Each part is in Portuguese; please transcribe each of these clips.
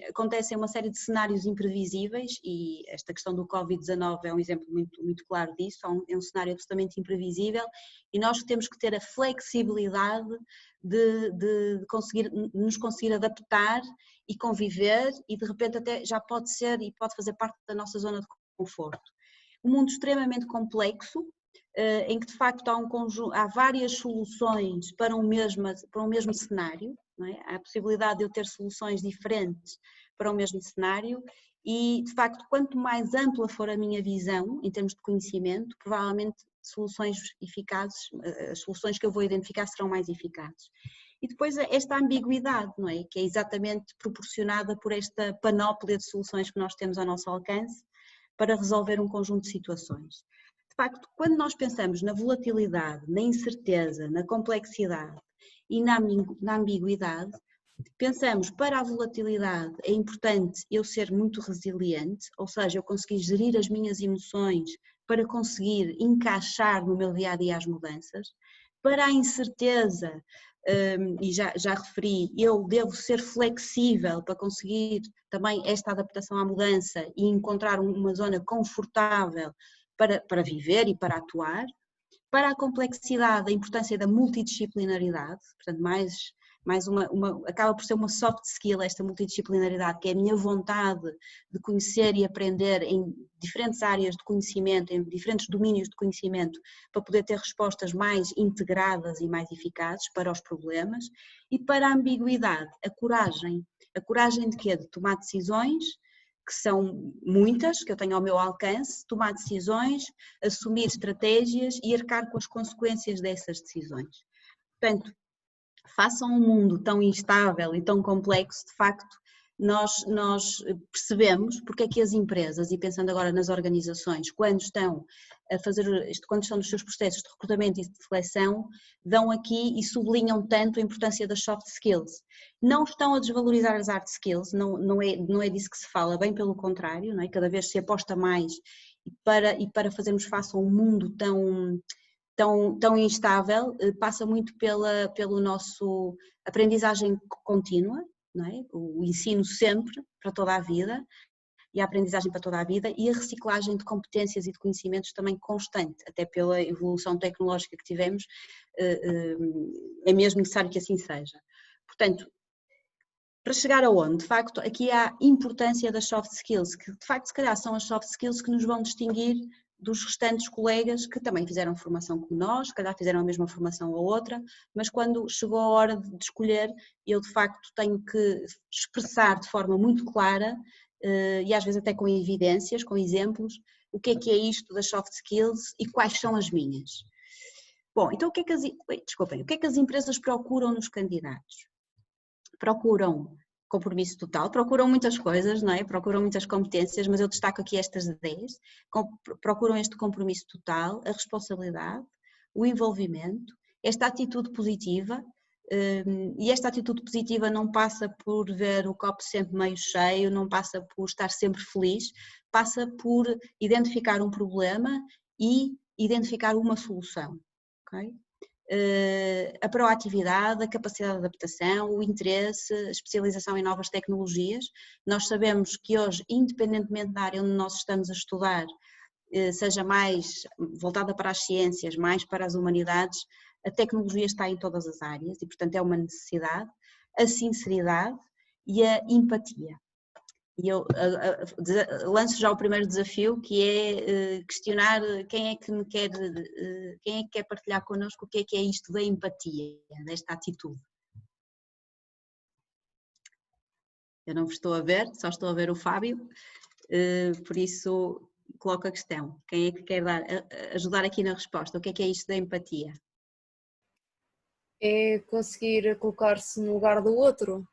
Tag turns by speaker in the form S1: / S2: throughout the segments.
S1: acontecem uma série de cenários imprevisíveis e esta questão do Covid-19 é um exemplo muito claro disso, é um cenário absolutamente imprevisível e nós temos que ter a flexibilidade de nos conseguir adaptar e conviver e de repente até já pode ser e pode fazer parte da nossa zona de conforto. Um mundo extremamente complexo, em que de facto há várias soluções para um mesmo cenário, não é? Há a possibilidade de eu ter soluções diferentes para o mesmo cenário e de facto quanto mais ampla for a minha visão em termos de conhecimento, provavelmente soluções eficazes, as soluções que eu vou identificar serão mais eficazes. E depois esta ambiguidade, não é? Que é exatamente proporcionada por esta panóplia de soluções que nós temos ao nosso alcance para resolver um conjunto de situações. De facto, quando nós pensamos na volatilidade, na incerteza, na complexidade e na ambiguidade, pensamos para a volatilidade é importante eu ser muito resiliente, ou seja, eu conseguir gerir as minhas emoções para conseguir encaixar no meu dia-a-dia as mudanças. Para a incerteza, e já referi, eu devo ser flexível para conseguir também esta adaptação à mudança e encontrar uma zona confortável para viver e para atuar. Para a complexidade, a importância da multidisciplinaridade, portanto acaba por ser uma soft skill esta multidisciplinaridade, que é a minha vontade de conhecer e aprender em diferentes áreas de conhecimento, em diferentes domínios de conhecimento, para poder ter respostas mais integradas e mais eficazes para os problemas. E para a ambiguidade, a coragem de quê? De tomar decisões, que são muitas, que eu tenho ao meu alcance, tomar decisões, assumir estratégias e arcar com as consequências dessas decisões. Portanto, face a um mundo tão instável e tão complexo, de facto, nós percebemos porque é que as empresas, e pensando agora nas organizações, quando estão nos seus processos de recrutamento e de seleção, dão aqui e sublinham tanto a importância das soft skills. Não estão a desvalorizar as hard skills, não é disso que se fala, bem pelo contrário, não é? Cada vez se aposta mais e para fazermos face a um mundo tão instável, passa muito pelo nosso aprendizagem contínua, não é? O ensino sempre, para toda a vida, e a aprendizagem para toda a vida, e a reciclagem de competências e de conhecimentos também constante, até pela evolução tecnológica que tivemos, é mesmo necessário que assim seja. Portanto, para chegar aonde? De facto, aqui há a importância das soft skills, que de facto se calhar são as soft skills que nos vão distinguir dos restantes colegas que também fizeram formação como nós, se calhar fizeram a mesma formação ou outra, mas quando chegou a hora de escolher, eu de facto tenho que expressar de forma muito clara e às vezes até com evidências, com exemplos, o que é isto das soft skills e quais são as minhas. Bom, então o que é que as empresas procuram nos candidatos? Procuram compromisso total, procuram muitas coisas, não é? Procuram muitas competências, mas eu destaco aqui estas 10. Procuram este compromisso total, a responsabilidade, o envolvimento, esta atitude positiva, e esta atitude positiva não passa por ver o copo sempre meio cheio, não passa por estar sempre feliz, passa por identificar um problema e identificar uma solução, ok? A proatividade, a capacidade de adaptação, o interesse, a especialização em novas tecnologias. Nós sabemos que hoje, independentemente da área onde nós estamos a estudar, seja mais voltada para as ciências, mais para as humanidades, a tecnologia está em todas as áreas e, portanto, é uma necessidade. A sinceridade e a empatia. E eu lanço já o primeiro desafio, que é questionar quem é que quer partilhar connosco o que é isto da empatia, desta atitude. Eu não vos estou a ver, só estou a ver o Fábio, por isso coloco a questão. Quem é que quer ajudar aqui na resposta? O que é isto da empatia?
S2: É conseguir colocar-se no lugar do outro.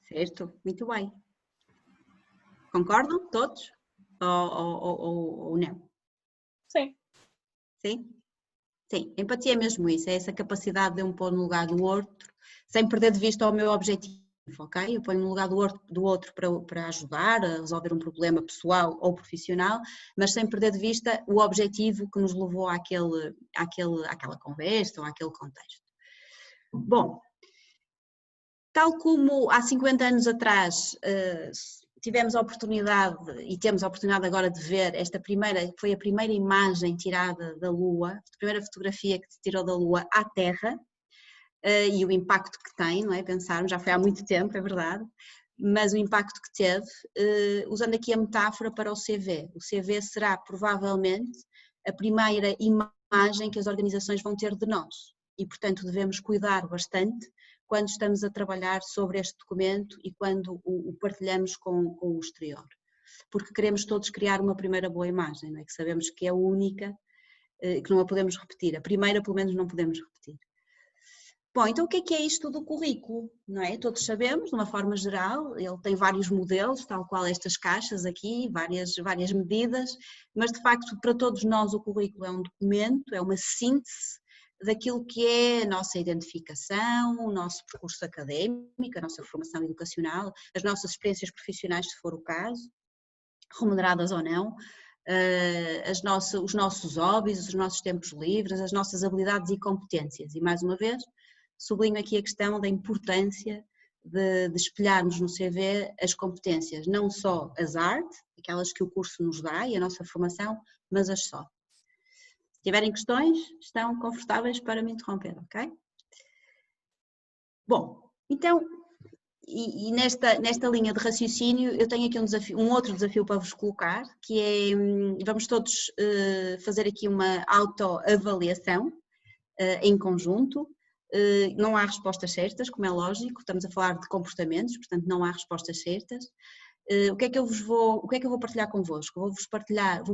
S1: Certo, muito bem. Concordam todos? Ou não?
S2: Sim.
S1: Sim? Sim, empatia é mesmo isso, é essa capacidade de eu me pôr no lugar do outro, sem perder de vista o meu objetivo, ok? Eu ponho no lugar do outro para ajudar a resolver um problema pessoal ou profissional, mas sem perder de vista o objetivo que nos levou àquela conversa ou àquele contexto. Bom, Tal como há 50 anos atrás tivemos a oportunidade, e temos a oportunidade agora de ver esta primeira, foi a primeira imagem tirada da Lua, a primeira fotografia que se tirou da Lua à Terra, e o impacto que tem, não é? Pensarmos, já foi há muito tempo, é verdade, mas o impacto que teve, usando aqui a metáfora para o CV. O CV será provavelmente a primeira imagem que as organizações vão ter de nós e, portanto, devemos cuidar bastante quando estamos a trabalhar sobre este documento e quando o partilhamos com o exterior, porque queremos todos criar uma primeira boa imagem, não é? Que sabemos que é única, que não a podemos repetir, a primeira pelo menos não podemos repetir. Bom, então o que é isto do currículo, não é? Todos sabemos, de uma forma geral, ele tem vários modelos, tal qual estas caixas aqui, várias medidas, mas de facto para todos nós o currículo é um documento, é uma síntese daquilo que é a nossa identificação, o nosso percurso académico, a nossa formação educacional, as nossas experiências profissionais, se for o caso, remuneradas ou não, os nossos hobbies, os nossos tempos livres, as nossas habilidades e competências. E mais uma vez, sublinho aqui a questão da importância de espelharmos no CV as competências, não só as hard, aquelas que o curso nos dá e a nossa formação, mas as soft. Se tiverem questões, estão confortáveis para me interromper, ok? Bom, então, e nesta linha de raciocínio eu tenho aqui um outro desafio para vos colocar, que é, vamos todos fazer aqui uma autoavaliação em conjunto. Não há respostas certas, como é lógico, estamos a falar de comportamentos, portanto não há respostas certas. O que é que eu vou partilhar convosco? Vou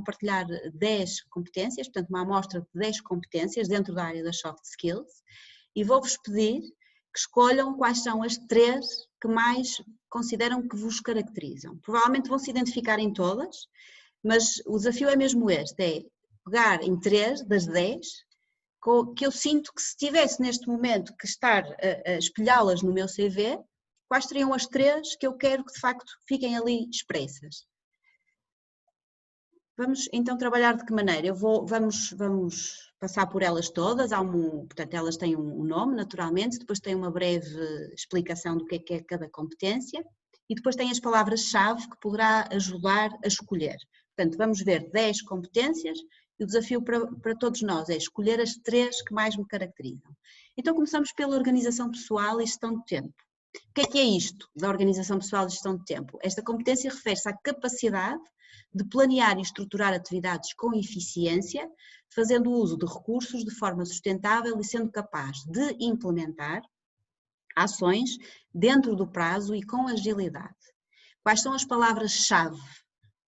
S1: partilhar 10 competências, portanto uma amostra de 10 competências dentro da área das soft skills, e vou-vos pedir que escolham quais são as 3 que mais consideram que vos caracterizam. Provavelmente vão se identificar em todas, mas o desafio é mesmo este, é pegar em 3 das 10 que eu sinto que se tivesse neste momento que estar a espelhá-las no meu CV, quais seriam as 3 que eu quero que de facto fiquem ali expressas. Vamos então trabalhar de que maneira? Vamos passar por elas todas, portanto elas têm um nome naturalmente, depois tem uma breve explicação do que é cada competência e depois tem as palavras-chave que poderá ajudar a escolher. Portanto, vamos ver 10 competências e o desafio para todos nós é escolher as 3 que mais me caracterizam. Então começamos pela organização pessoal e gestão de tempo. O que é isto da organização pessoal e gestão de tempo? Esta competência refere-se à capacidade de planear e estruturar atividades com eficiência, fazendo uso de recursos de forma sustentável e sendo capaz de implementar ações dentro do prazo e com agilidade. Quais são as palavras-chave?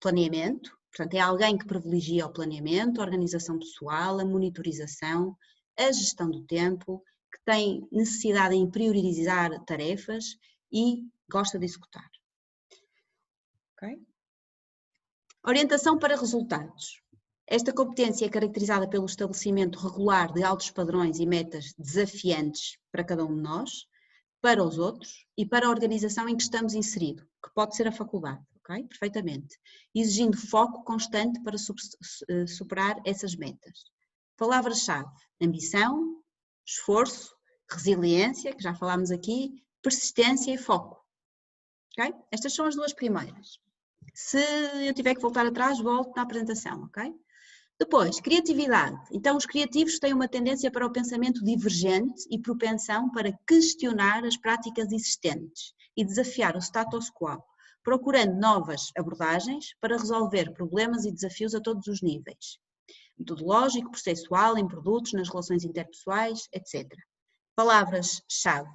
S1: Planeamento, portanto é alguém que privilegia o planeamento, a organização pessoal, a monitorização, a gestão do tempo, que tem necessidade em priorizar tarefas e gosta de executar. Okay? Orientação para resultados. Esta competência é caracterizada pelo estabelecimento regular de altos padrões e metas desafiantes para cada um de nós, para os outros e para a organização em que estamos inseridos, que pode ser a faculdade, ok? Perfeitamente. Exigindo foco constante para superar essas metas. Palavras-chave: ambição, esforço, resiliência, que já falámos aqui, persistência e foco. Okay? Estas são as 2 primeiras. Se eu tiver que voltar atrás, volto na apresentação, ok? Depois, criatividade. Então, os criativos têm uma tendência para o pensamento divergente e propensão para questionar as práticas existentes e desafiar o status quo, procurando novas abordagens para resolver problemas e desafios a todos os níveis. Metodológico, processual, em produtos, nas relações interpessoais, etc. Palavras-chave: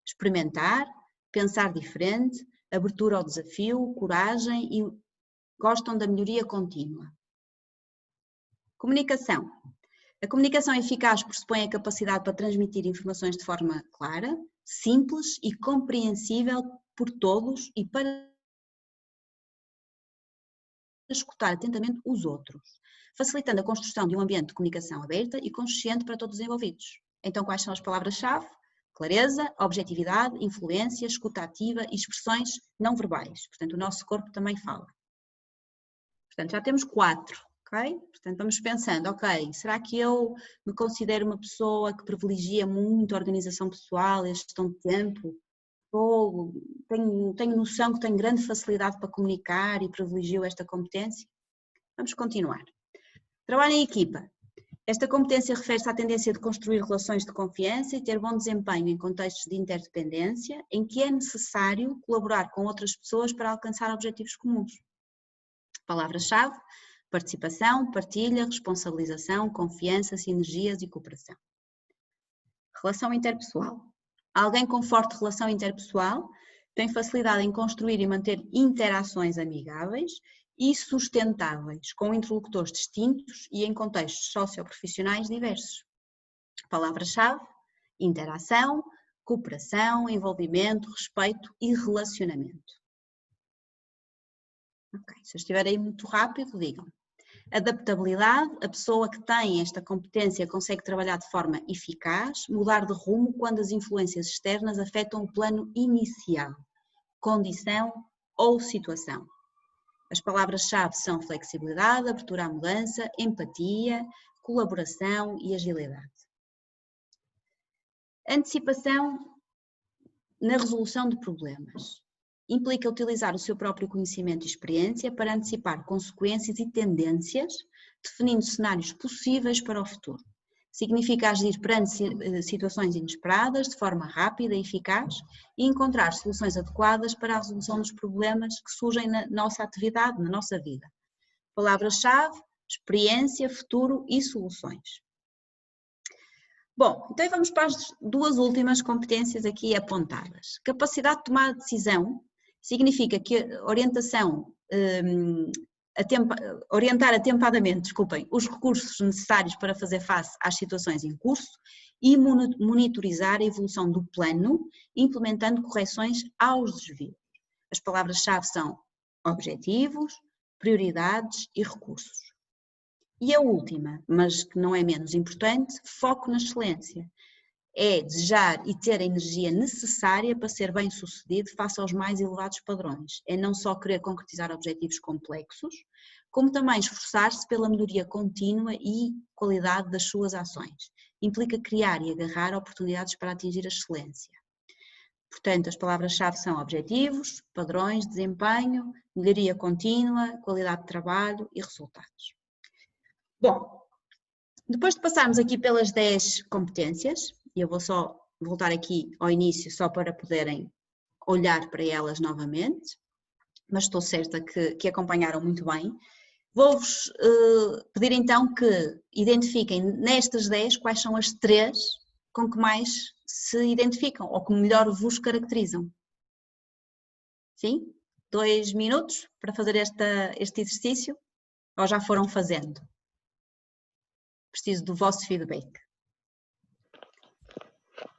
S1: experimentar, pensar diferente, abertura ao desafio, coragem e gostam da melhoria contínua. Comunicação. A comunicação eficaz pressupõe a capacidade para transmitir informações de forma clara, simples e compreensível por todos e para escutar atentamente os outros, facilitando a construção de um ambiente de comunicação aberta e consciente para todos os envolvidos. Então, quais são as palavras-chave? Clareza, objetividade, influência, escuta ativa e expressões não verbais. Portanto, o nosso corpo também fala. Portanto, já temos 4, ok? Portanto, vamos pensando, ok, será que eu me considero uma pessoa que privilegia muito a organização pessoal e a gestão de tempo? tenho noção que tenho grande facilidade para comunicar e privilegio esta competência? Vamos continuar. Trabalho em equipa. Esta competência refere-se à tendência de construir relações de confiança e ter bom desempenho em contextos de interdependência, em que é necessário colaborar com outras pessoas para alcançar objetivos comuns. Palavras-chave: participação, partilha, responsabilização, confiança, sinergias e cooperação. Relação interpessoal. Alguém com forte relação interpessoal tem facilidade em construir e manter interações amigáveis e sustentáveis com interlocutores distintos e em contextos socioprofissionais diversos. Palavras-chave: interação, cooperação, envolvimento, respeito e relacionamento. Ok, se eu estiver aí muito rápido, digam. Adaptabilidade: a pessoa que tem esta competência consegue trabalhar de forma eficaz, mudar de rumo quando as influências externas afetam o plano inicial, condição ou situação. As palavras-chave são flexibilidade, abertura à mudança, empatia, colaboração e agilidade. Antecipação na resolução de problemas. Implica utilizar o seu próprio conhecimento e experiência para antecipar consequências e tendências, definindo cenários possíveis para o futuro. Significa agir perante situações inesperadas de forma rápida e eficaz e encontrar soluções adequadas para a resolução dos problemas que surgem na nossa atividade, na nossa vida. Palavras-chave: experiência, futuro e soluções. Bom, então vamos para as duas últimas competências aqui apontadas. Capacidade de tomar decisão significa que a orientação, orientar atempadamente, os recursos necessários para fazer face às situações em curso e monitorizar a evolução do plano, implementando correções aos desvios. As palavras-chave são objetivos, prioridades e recursos. E a última, mas que não é menos importante, foco na excelência. É desejar e ter a energia necessária para ser bem-sucedido face aos mais elevados padrões. É não só querer concretizar objetivos complexos, como também esforçar-se pela melhoria contínua e qualidade das suas ações. Implica criar e agarrar oportunidades para atingir a excelência. Portanto, as palavras-chave são objetivos, padrões, desempenho, melhoria contínua, qualidade de trabalho e resultados. Bom, depois de passarmos aqui pelas 10 competências, e eu vou só voltar aqui ao início só para poderem olhar para elas novamente, mas estou certa que acompanharam muito bem. Vou-vos pedir então que identifiquem nestas 10 quais são as 3 com que mais se identificam ou que melhor vos caracterizam. Sim? 2 minutos para fazer este exercício? Ou já foram fazendo? Preciso do vosso feedback.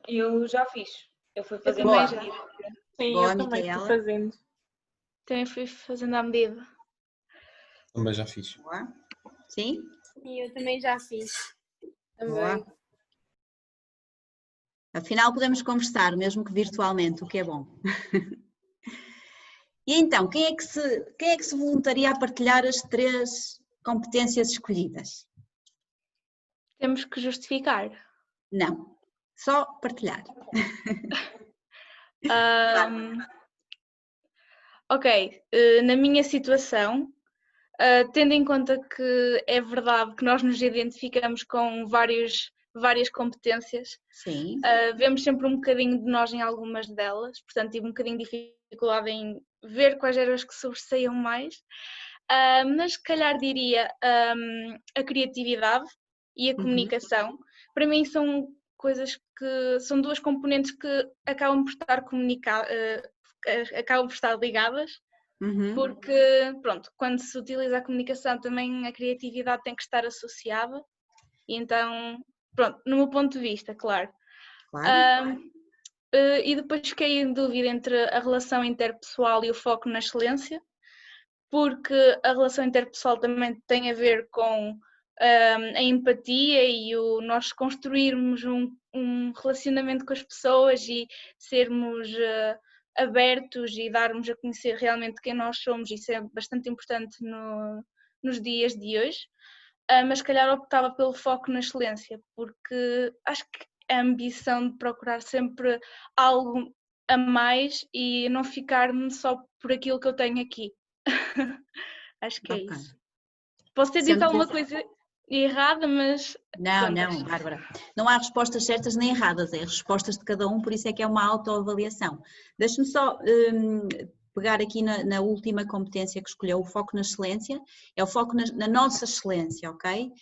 S3: Eu já fiz. Eu fui fazendo.
S1: Boa.
S3: Já.
S2: Sim,
S1: Boa,
S2: eu também
S1: Micaela.
S2: fui fazendo.
S4: Também fui fazendo à medida.
S5: Também já fiz.
S1: Boa. Sim?
S2: E eu também já fiz.
S1: Boa. Afinal, podemos conversar, mesmo que virtualmente, o que é bom. E então, quem é que se voluntaria a partilhar as 3 competências escolhidas?
S4: Temos que justificar.
S1: Não, só partilhar.
S4: Ok, na minha situação, tendo em conta que é verdade que nós nos identificamos com várias competências,
S1: Sim.
S4: vemos sempre um bocadinho de nós em algumas delas, portanto tive um bocadinho de dificuldade em ver quais eram as que sobressaíam mais, mas se calhar diria a criatividade e a comunicação. Para mim são coisas que são 2 componentes que acabam por estar ligadas, porque pronto, quando se utiliza a comunicação também a criatividade tem que estar associada, e então pronto, no meu ponto de vista, claro. E depois fiquei em dúvida entre a relação interpessoal e o foco na excelência, porque a relação interpessoal também tem a ver com a empatia e nós construirmos um relacionamento com as pessoas e sermos abertos e darmos a conhecer realmente quem nós somos. Isso é bastante importante nos dias de hoje, mas se calhar optava pelo foco na excelência, porque acho que a ambição de procurar sempre algo a mais e não ficar-me só por aquilo que eu tenho aqui. Acho que é
S1: Ok.
S4: isso. Posso ter
S1: Sendo
S4: dito alguma
S1: que-
S4: coisa errada, mas
S1: Não,
S4: pronto,
S1: não, Bárbara. Não há respostas certas nem erradas, é respostas de cada um, por isso é que é uma autoavaliação. Deixa-me só pegar aqui na última competência que escolheu, o foco na excelência, é o foco na nossa excelência, ok?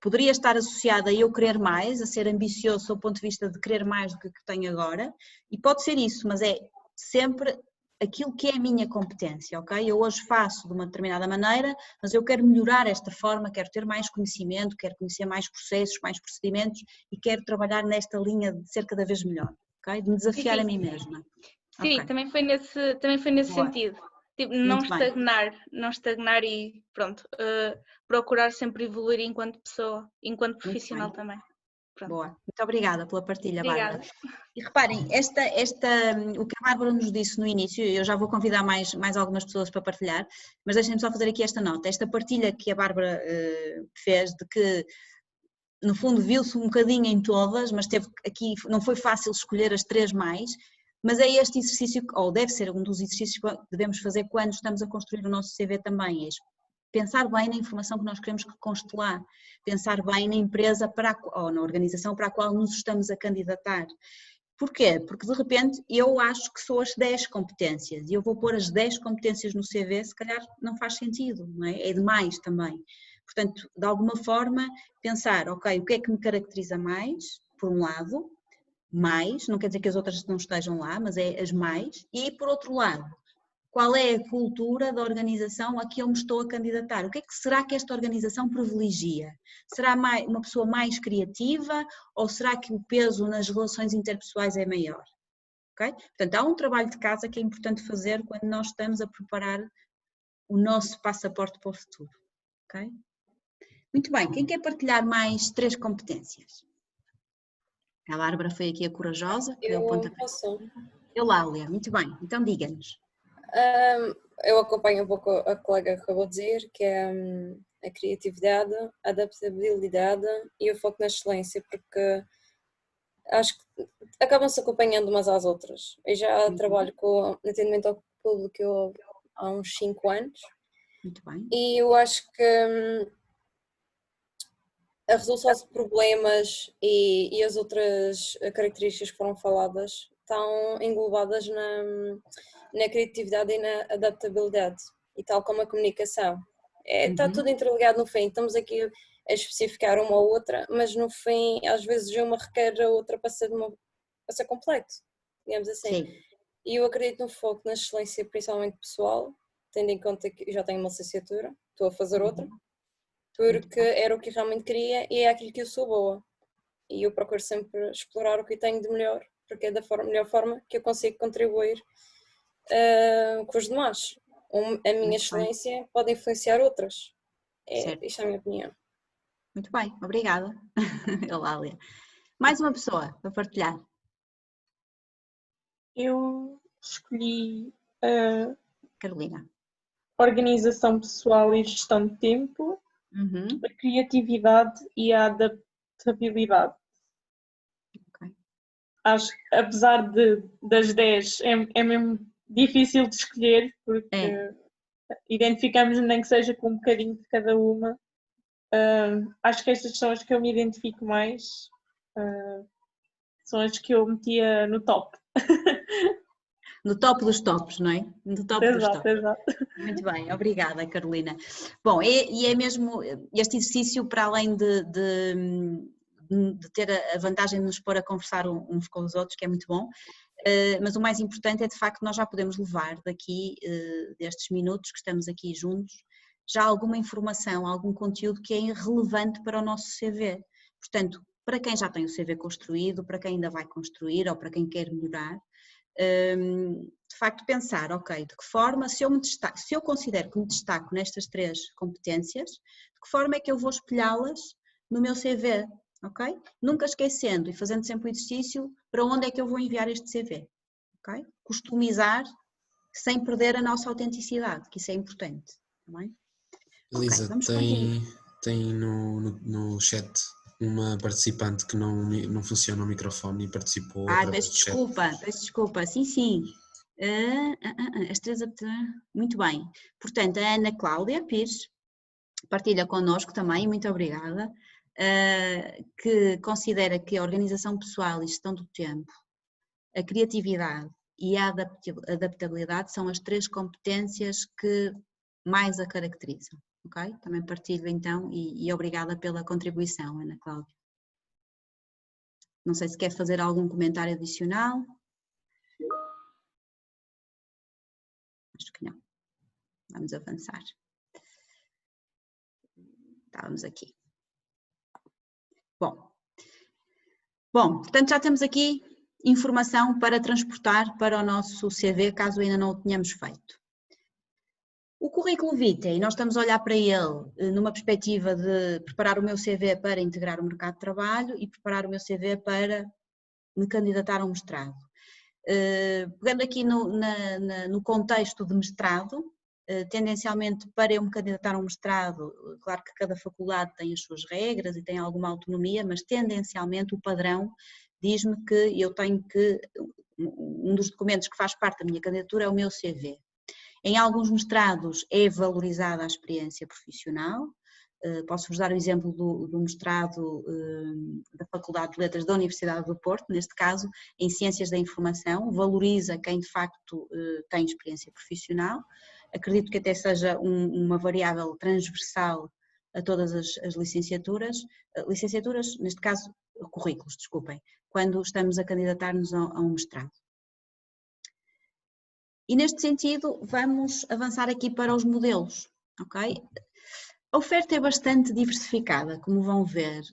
S1: Poderia estar associada a eu querer mais, a ser ambicioso do ponto de vista de querer mais do que tenho agora, e pode ser isso, mas é sempre aquilo que é a minha competência, ok? Eu hoje faço de uma determinada maneira, mas eu quero melhorar esta forma, quero ter mais conhecimento, quero conhecer mais processos, mais procedimentos e quero trabalhar nesta linha de ser cada vez melhor, ok? De me desafiar a mim mesma.
S4: sim,
S1: Ok.
S4: também foi nesse
S1: Boa.
S4: sentido. Tipo,
S1: Muito bem.
S4: não estagnar e pronto, procurar sempre evoluir enquanto pessoa, enquanto
S1: Muito
S4: profissional
S1: bem.
S4: também. Pronto.
S1: Boa. Muito obrigada pela partilha, Bárbara.
S4: Obrigada.
S1: E reparem, o que a Bárbara nos disse no início, eu já vou convidar mais algumas pessoas para partilhar, mas deixem-me só fazer aqui esta nota. Esta partilha que a Bárbara fez, de que no fundo viu-se um bocadinho em todas, mas teve aqui, não foi fácil escolher as 3 mais, mas é este exercício, ou deve ser um dos exercícios que devemos fazer quando estamos a construir o nosso CV também, é pensar bem na informação que nós queremos que conste lá, pensar bem na empresa ou na organização para a qual nos estamos a candidatar. Porquê? Porque de repente eu acho que sou as 10 competências e eu vou pôr as 10 competências no CV, se calhar não faz sentido, não é? É demais também. Portanto, de alguma forma, pensar, ok, o que é que me caracteriza mais, por um lado, mais, não quer dizer que as outras não estejam lá, mas é as mais, e por outro lado, qual é a cultura da organização a que eu me estou a candidatar? O que é que será que esta organização privilegia? Será uma pessoa mais criativa ou será que o peso nas relações interpessoais é maior? Okay? Portanto, há um trabalho de casa que é importante fazer quando nós estamos a preparar o nosso passaporte para o futuro. Okay? Muito bem, quem quer partilhar mais 3 competências? A Bárbara foi aqui a corajosa, que deu o pontapé.
S2: Posso.
S1: Eu, Láulia, muito bem, então diga-nos.
S2: Eu acompanho um pouco a colega que acabou de dizer, que é a criatividade, a adaptabilidade e o foco na excelência, porque acho que acabam-se acompanhando umas às outras. Eu já trabalho com atendimento ao público há uns 5 anos.
S1: Muito bem.
S2: E eu acho que a resolução de problemas e as outras características que foram faladas estão englobadas na criatividade e na adaptabilidade, e tal como a comunicação. Está tudo interligado no fim, estamos aqui a especificar uma ou outra, mas no fim às vezes uma requer a outra para ser completo, digamos assim. Sim. E eu acredito no foco na excelência, principalmente pessoal, tendo em conta que já tenho uma licenciatura, estou a fazer outra, porque era o que eu realmente queria e é aquilo que eu sou boa. E eu procuro sempre explorar o que eu tenho de melhor, porque é da melhor forma que eu consigo contribuir com os demais. A minha excelência pode influenciar outras. Isto é a minha opinião.
S1: Muito bem, obrigada, Eulália. Mais uma pessoa para partilhar.
S3: Eu escolhi
S1: Carolina.
S3: organização pessoal e gestão de tempo, a criatividade e a adaptabilidade.
S1: Okay.
S3: Acho que apesar das 10 é mesmo difícil de escolher, porque identificamos nem que seja com um bocadinho de cada uma. Acho que estas são as que eu me identifico mais, são as que eu metia no top.
S1: No top dos tops, não é? No top dos tops.
S3: Exato.
S1: Muito bem, obrigada, Carolina. Bom, e é mesmo este exercício, para além de ter a vantagem de nos pôr a conversar uns com os outros, que é muito bom, mas o mais importante é de facto nós já podemos levar daqui, destes minutos que estamos aqui juntos, já alguma informação, algum conteúdo que é relevante para o nosso CV. Portanto, para quem já tem o CV construído, para quem ainda vai construir ou para quem quer melhorar, de facto pensar, ok, de que forma, se eu considero que me destaco nestas 3 competências, de que forma é que eu vou espelhá-las no meu CV, ok? Nunca esquecendo e fazendo sempre o exercício para onde é que eu vou enviar este CV, ok? Customizar sem perder a nossa autenticidade, que isso é importante, não é?
S5: Elisa,
S1: Okay,
S5: tem no chat uma participante que não funciona o microfone e participou
S1: Ah,
S5: através
S1: peço
S5: do chat.
S1: desculpa, sim, sim. As três muito bem. Portanto, a Ana Cláudia Pires partilha connosco também, muito obrigada, que considera que a organização pessoal e gestão do tempo, a criatividade e a adaptabilidade são as três competências que mais a caracterizam, ok? Também partilho então e obrigada pela contribuição, Ana Cláudia. Não sei se quer fazer algum comentário adicional. Acho que não. Vamos avançar. Estávamos aqui. Bom, portanto já temos aqui informação para transportar para o nosso CV, caso ainda não o tenhamos feito. O currículo vitae, nós estamos a olhar para ele numa perspectiva de preparar o meu CV para integrar o mercado de trabalho e preparar o meu CV para me candidatar a um mestrado. Pegando aqui no contexto de mestrado, tendencialmente para eu me candidatar a um mestrado, claro que cada faculdade tem as suas regras e tem alguma autonomia, mas tendencialmente o padrão diz-me que eu tenho que, um dos documentos que faz parte da minha candidatura é o meu CV. Em alguns mestrados é valorizada a experiência profissional. Posso-vos dar o exemplo do mestrado da Faculdade de Letras da Universidade do Porto, neste caso, em Ciências da Informação, valoriza quem de facto tem experiência profissional. Acredito que até seja uma variável transversal a todas as licenciaturas, neste caso, currículos, desculpem, quando estamos a candidatar-nos a um mestrado. E neste sentido, vamos avançar aqui para os modelos, ok? A oferta é bastante diversificada, como vão ver,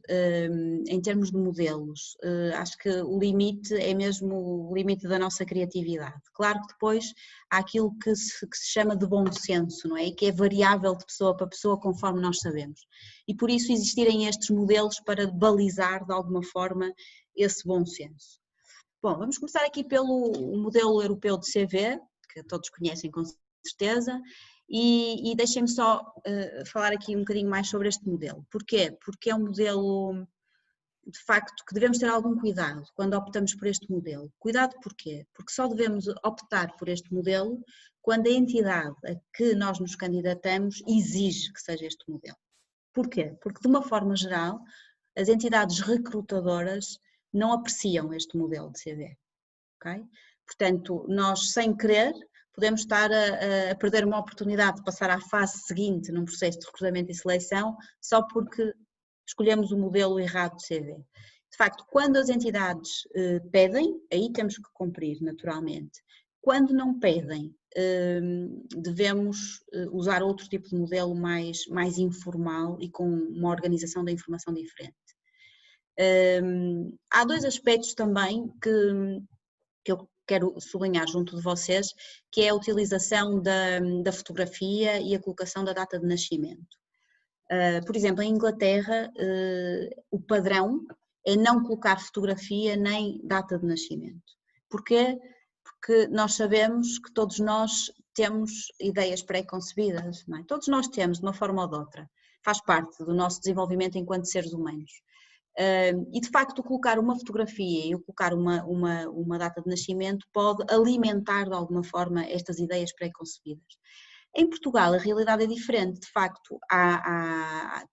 S1: em termos de modelos. Acho que o limite é mesmo o limite da nossa criatividade. Claro que depois há aquilo que se chama de bom senso, não é? E que é variável de pessoa para pessoa, conforme nós sabemos. E por isso existirem estes modelos para balizar, de alguma forma, esse bom senso. Bom, vamos começar aqui pelo modelo europeu de CV, que todos conhecem com certeza. E deixem-me só falar aqui um bocadinho mais sobre este modelo. Porquê? Porque é um modelo, de facto, que devemos ter algum cuidado quando optamos por este modelo. Cuidado porquê? Porque só devemos optar por este modelo quando a entidade a que nós nos candidatamos exige que seja este modelo. Porquê? Porque, de uma forma geral, as entidades recrutadoras não apreciam este modelo de CV. Okay? Portanto, nós, sem querer, podemos estar a perder uma oportunidade de passar à fase seguinte num processo de recrutamento e seleção só porque escolhemos o modelo errado de CV. De facto, quando as entidades pedem, aí temos que cumprir naturalmente. Quando não pedem, devemos usar outro tipo de modelo mais informal e com uma organização da informação diferente. Há dois aspectos também que eu quero sublinhar junto de vocês, que é a utilização da fotografia e a colocação da data de nascimento. Por exemplo, em Inglaterra, o padrão é não colocar fotografia nem data de nascimento. Porquê? Porque nós sabemos que todos nós temos ideias pré-concebidas, não é? Todos nós temos, de uma forma ou de outra. Faz parte do nosso desenvolvimento enquanto seres humanos. E de facto colocar uma fotografia e colocar uma data de nascimento pode alimentar de alguma forma estas ideias pré-concebidas. Em Portugal a realidade é diferente, de facto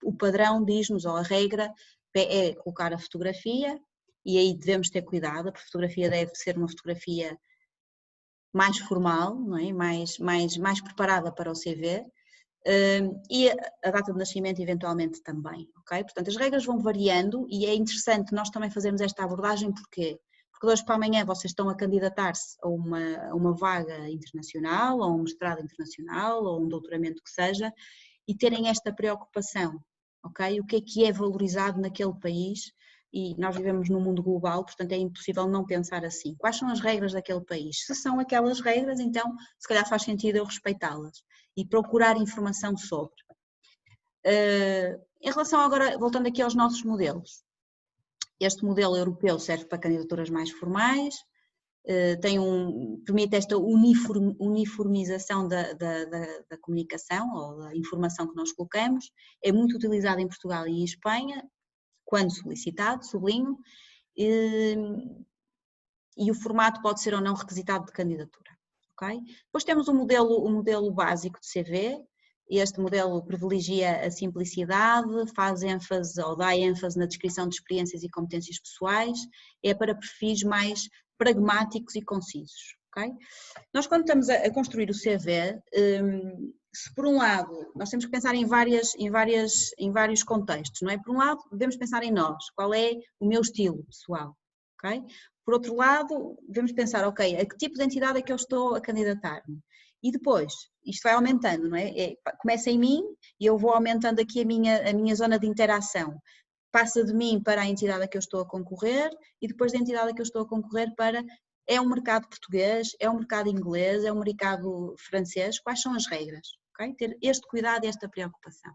S1: o padrão diz-nos, ou a regra é colocar a fotografia, e aí devemos ter cuidado, a fotografia deve ser uma fotografia mais formal, não é? mais preparada para o CV, e a data de nascimento eventualmente também, ok? Portanto, as regras vão variando e é interessante nós também fazermos esta abordagem, porquê? Porque de hoje para amanhã vocês estão a candidatar-se a uma vaga internacional, ou um mestrado internacional, ou um doutoramento que seja, e terem esta preocupação, ok? O que é valorizado naquele país, e nós vivemos num mundo global, portanto é impossível não pensar assim. Quais são as regras daquele país? Se são aquelas regras, então se calhar faz sentido eu respeitá-las e procurar informação sobre. Em relação agora, voltando aqui aos nossos modelos, este modelo europeu serve para candidaturas mais formais, permite esta uniformização da comunicação ou da informação que nós colocamos, é muito utilizado em Portugal e em Espanha, quando solicitado, sublinho, e o formato pode ser ou não requisitado de candidatura. Okay? Depois temos o modelo básico de CV. Este modelo privilegia a simplicidade, faz ênfase ou dá ênfase na descrição de experiências e competências pessoais, é para perfis mais pragmáticos e concisos. Okay? Nós, quando estamos a construir o CV, se por um lado nós temos que pensar em vários contextos, não é? Por um lado devemos pensar em nós, qual é o meu estilo pessoal, ok? Por outro lado devemos pensar, ok, a que tipo de entidade é que eu estou a candidatar-me? E depois, isto vai aumentando, não é? Começa em mim e eu vou aumentando aqui a minha zona de interação. Passa de mim para a entidade a que eu estou a concorrer e depois da entidade a que eu estou a concorrer para... É um mercado português, é um mercado inglês, é um mercado francês, quais são as regras? Okay? Ter este cuidado e esta preocupação.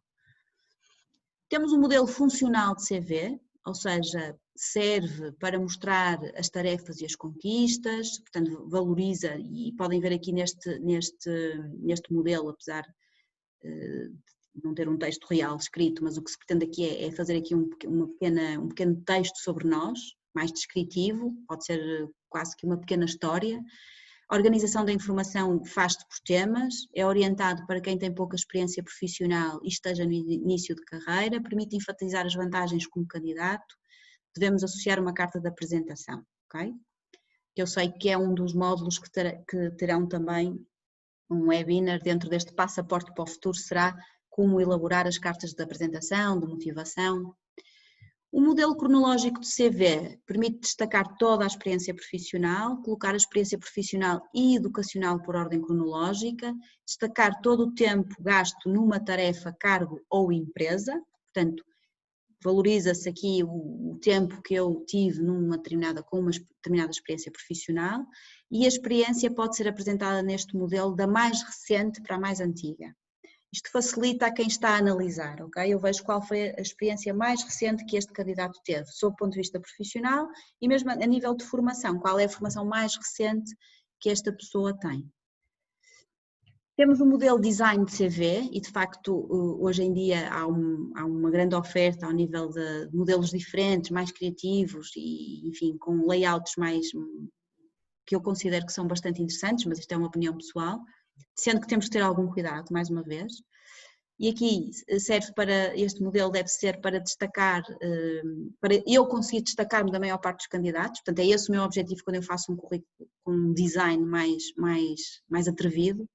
S1: Temos um modelo funcional de CV, ou seja, serve para mostrar as tarefas e as conquistas, portanto valoriza, e podem ver aqui neste modelo, apesar de não ter um texto real escrito, mas o que se pretende aqui é fazer aqui um pequeno texto sobre nós, mais descritivo, pode ser quase que uma pequena história. A organização da informação faz-se por temas, é orientado para quem tem pouca experiência profissional e esteja no início de carreira, permite enfatizar as vantagens como candidato, devemos associar uma carta de apresentação, ok? Eu sei que é um dos módulos que terão também um webinar dentro deste passaporte para o futuro, será como elaborar as cartas de apresentação, de motivação. O modelo cronológico de CV permite destacar toda a experiência profissional, colocar a experiência profissional e educacional por ordem cronológica, destacar todo o tempo gasto numa tarefa, cargo ou empresa, portanto, valoriza-se aqui o tempo que eu tive com uma determinada experiência profissional, e a experiência pode ser apresentada neste modelo da mais recente para a mais antiga. Isto facilita a quem está a analisar, ok? Eu vejo qual foi a experiência mais recente que este candidato teve, sob o ponto de vista profissional e mesmo a nível de formação, qual é a formação mais recente que esta pessoa tem. Temos um modelo design de CV e, de facto, hoje em dia há uma grande oferta ao nível de modelos diferentes, mais criativos e, enfim, com layouts que eu considero que são bastante interessantes, mas isto é uma opinião pessoal, sendo que temos que ter algum cuidado, mais uma vez. E aqui serve para, este modelo deve ser para destacar, para eu conseguir destacar-me da maior parte dos candidatos, portanto é esse o meu objetivo quando eu faço um currículo com um design mais atrevido,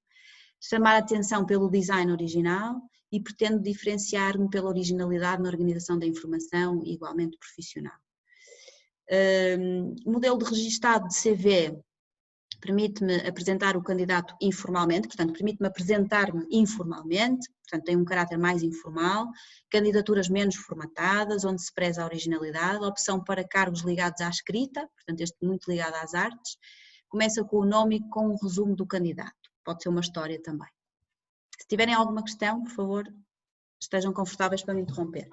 S1: chamar a atenção pelo design original e pretendo diferenciar-me pela originalidade na organização da informação, igualmente profissional. O modelo de registado de CV permite-me apresentar o candidato informalmente, portanto, permite-me apresentar-me informalmente, portanto, tem um caráter mais informal, candidaturas menos formatadas, onde se preza a originalidade, opção para cargos ligados à escrita, portanto, este muito ligado às artes, começa com o nome e com um resumo do candidato, pode ser uma história também. Se tiverem alguma questão, por favor, estejam confortáveis para me interromper.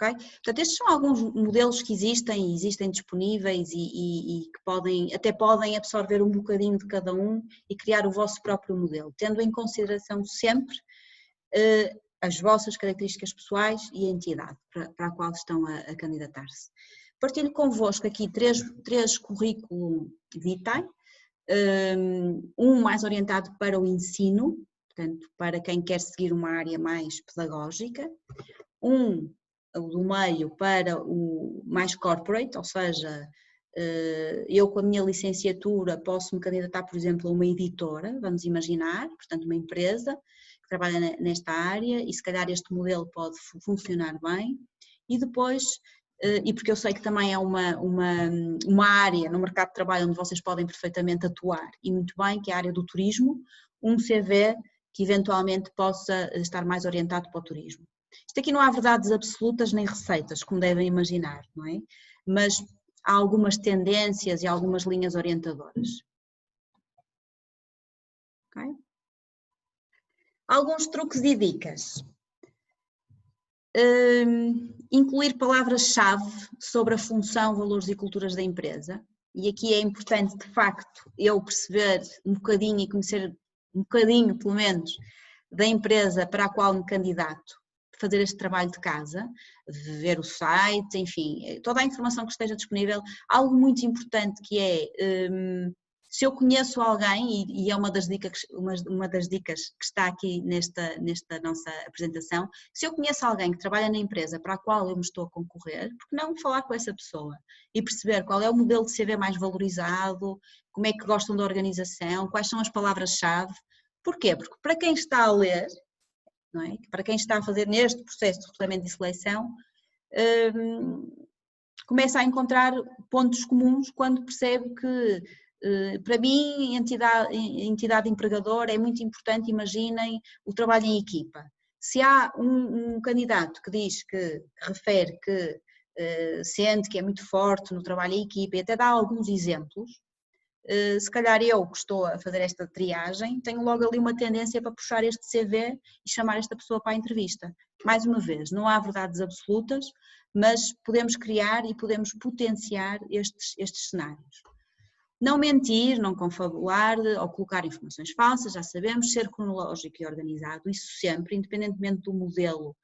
S1: Okay? Portanto, estes são alguns modelos que existem disponíveis e que até podem absorver um bocadinho de cada um e criar o vosso próprio modelo, tendo em consideração sempre as vossas características pessoais e a entidade para a qual estão a candidatar-se. Partilho convosco aqui três currículo vitae, um mais orientado para o ensino, portanto, para quem quer seguir uma área mais pedagógica, do meio para o mais corporate, ou seja, eu com a minha licenciatura posso me candidatar, por exemplo, a uma editora, vamos imaginar, portanto uma empresa que trabalha nesta área e se calhar este modelo pode funcionar bem, e depois, e porque eu sei que também é uma área no mercado de trabalho onde vocês podem perfeitamente atuar, e muito bem, que é a área do turismo, um CV que eventualmente possa estar mais orientado para o turismo. Isto aqui não há verdades absolutas nem receitas, como devem imaginar, não é? Mas há algumas tendências e algumas linhas orientadoras. Okay? Alguns truques e dicas. Incluir palavras-chave sobre a função, valores e culturas da empresa. E aqui é importante, de facto, eu perceber um bocadinho e conhecer um bocadinho, pelo menos, da empresa para a qual me candidato. fazer este trabalho de casa, de ver o site, enfim, toda a informação que esteja disponível. Algo muito importante que é, se eu conheço alguém, e é uma das dicas que está aqui nesta nossa apresentação, se eu conheço alguém que trabalha na empresa para a qual eu me estou a concorrer, por que não falar com essa pessoa e perceber qual é o modelo de CV mais valorizado, como é que gostam da organização, quais são as palavras-chave. Porquê? Porque para quem está a ler, não é? Para quem está a fazer neste processo de recrutamento e seleção, começa a encontrar pontos comuns quando percebe que, para mim, entidade empregadora é muito importante, imaginem, o trabalho em equipa. Se há um candidato que diz que refere que sente que é muito forte no trabalho em equipa e até dá alguns exemplos, se calhar eu que estou a fazer esta triagem, tenho logo ali uma tendência para puxar este CV e chamar esta pessoa para a entrevista. Mais uma vez, não há verdades absolutas, mas podemos criar e podemos potenciar estes cenários. Não mentir, não confabular ou colocar informações falsas, já sabemos, ser cronológico e organizado, isso sempre, independentemente do modelo,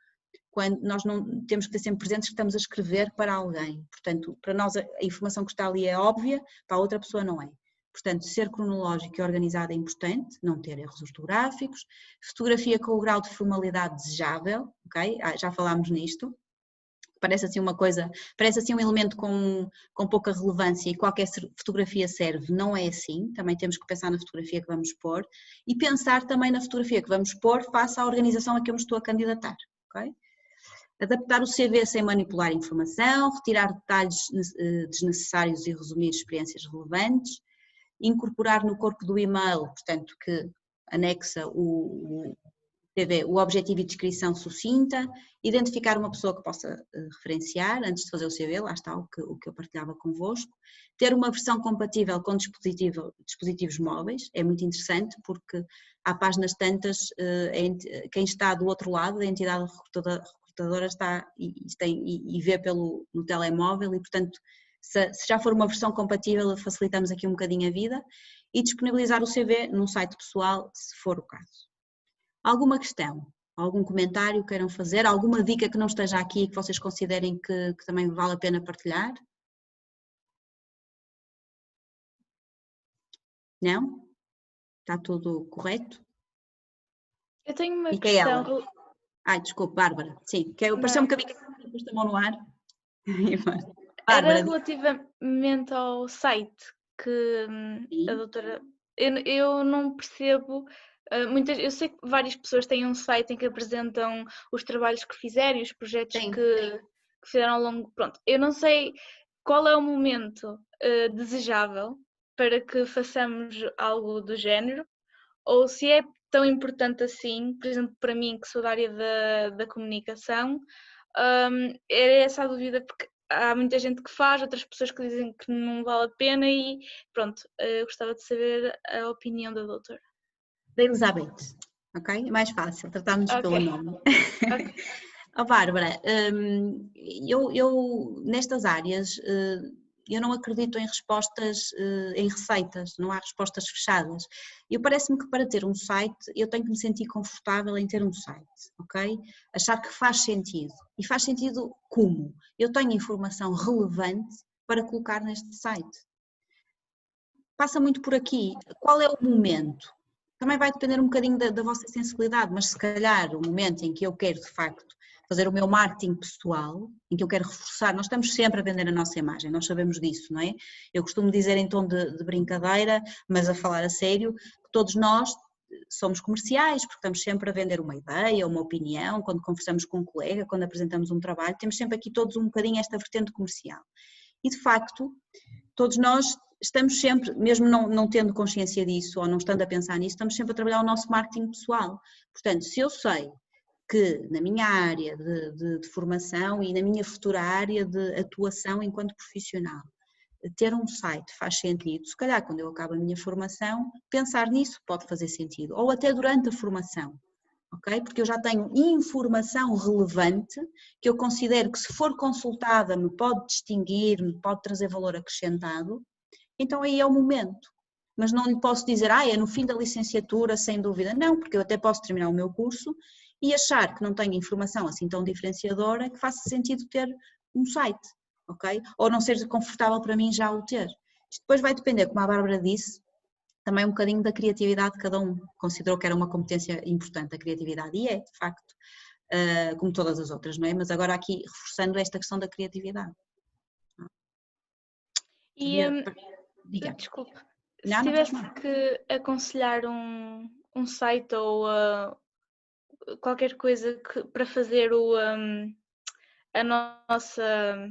S1: quando nós não temos que ter sempre presentes que estamos a escrever para alguém. Portanto, para nós a informação que está ali é óbvia, para a outra pessoa não é. Portanto, ser cronológico e organizado é importante, não ter erros ortográficos, fotografia com o grau de formalidade desejável, ok? Já falámos nisto. Parece assim uma coisa, parece assim um elemento com pouca relevância e qualquer fotografia serve, não é assim, também temos que pensar na fotografia que vamos pôr e pensar também na fotografia que vamos pôr face à organização a que eu me estou a candidatar, ok? Adaptar o CV sem manipular informação, retirar detalhes desnecessários e resumir experiências relevantes, incorporar no corpo do e-mail, portanto que anexa o objetivo e descrição sucinta, identificar uma pessoa que possa referenciar antes de fazer o CV, lá está o que eu partilhava convosco, ter uma versão compatível com dispositivos móveis, é muito interessante porque há páginas tantas, quem está do outro lado, a entidade recrutadora está e vê no telemóvel e portanto se já for uma versão compatível facilitamos aqui um bocadinho a vida e disponibilizar o CV num site pessoal se for o caso. Alguma questão? Algum comentário queiram fazer? Alguma dica que não esteja aqui e que vocês considerem que também vale a pena partilhar? Não? Está tudo correto?
S4: Eu tenho uma
S1: Micaela.
S4: questão.
S1: Ai, desculpe, Bárbara. Sim, pareceu um bocadinho que pôs a mão no ar.
S4: Era relativamente ao site que a doutora... Eu não percebo... eu sei que várias pessoas têm um site em que apresentam os trabalhos que fizeram e os projetos que fizeram ao longo... Pronto, eu não sei qual é o momento desejável para que façamos algo do género, ou se é tão importante assim, por exemplo, para mim, que sou da área da comunicação, é essa a dúvida, porque há muita gente que faz, outras pessoas que dizem que não vale a pena e pronto, gostava de saber a opinião da doutora.
S1: Da Elizabeth, ok? É mais fácil, tratarmos pelo nome.
S4: Okay.
S1: Bárbara, eu nestas áreas, eu não acredito em respostas, em receitas, não há respostas fechadas. Parece-me que para ter um site, eu tenho que me sentir confortável em ter um site, ok? Achar que faz sentido. E faz sentido como? Eu tenho informação relevante para colocar neste site. Passa muito por aqui. Qual é o momento? Também vai depender um bocadinho da vossa sensibilidade, mas se calhar o momento em que eu quero de facto fazer o meu marketing pessoal, em que eu quero reforçar, nós estamos sempre a vender a nossa imagem, nós sabemos disso, não é? Eu costumo dizer em tom de brincadeira, mas a falar a sério, que todos nós somos comerciais, porque estamos sempre a vender uma ideia, uma opinião, quando conversamos com um colega, quando apresentamos um trabalho, temos sempre aqui todos um bocadinho esta vertente comercial. E de facto, todos nós estamos sempre, mesmo não tendo consciência disso ou não estando a pensar nisso, estamos sempre a trabalhar o nosso marketing pessoal. Portanto, se eu sei que na minha área de formação e na minha futura área de atuação enquanto profissional, ter um site faz sentido, se calhar quando eu acabo a minha formação, pensar nisso pode fazer sentido, ou até durante a formação, ok? Porque eu já tenho informação relevante que eu considero que se for consultada me pode distinguir, me pode trazer valor acrescentado, então aí é o momento. Mas não lhe posso dizer, é no fim da licenciatura, sem dúvida, não, porque eu até posso terminar o meu curso e achar que não tem informação assim tão diferenciadora que faça sentido ter um site, ok? Ou não seja confortável para mim já o ter. Isto depois vai depender, como a Bárbara disse, também um bocadinho da criatividade de cada um. Considerou que era uma competência importante a criatividade, e é, de facto, como todas as outras, não é? Mas agora aqui reforçando esta questão da criatividade.
S4: E,
S1: Diga.
S4: desculpe,
S1: Não,
S4: se
S1: não faz
S4: tivesse
S1: mal.
S4: que aconselhar um site ou qualquer coisa para fazer a nossa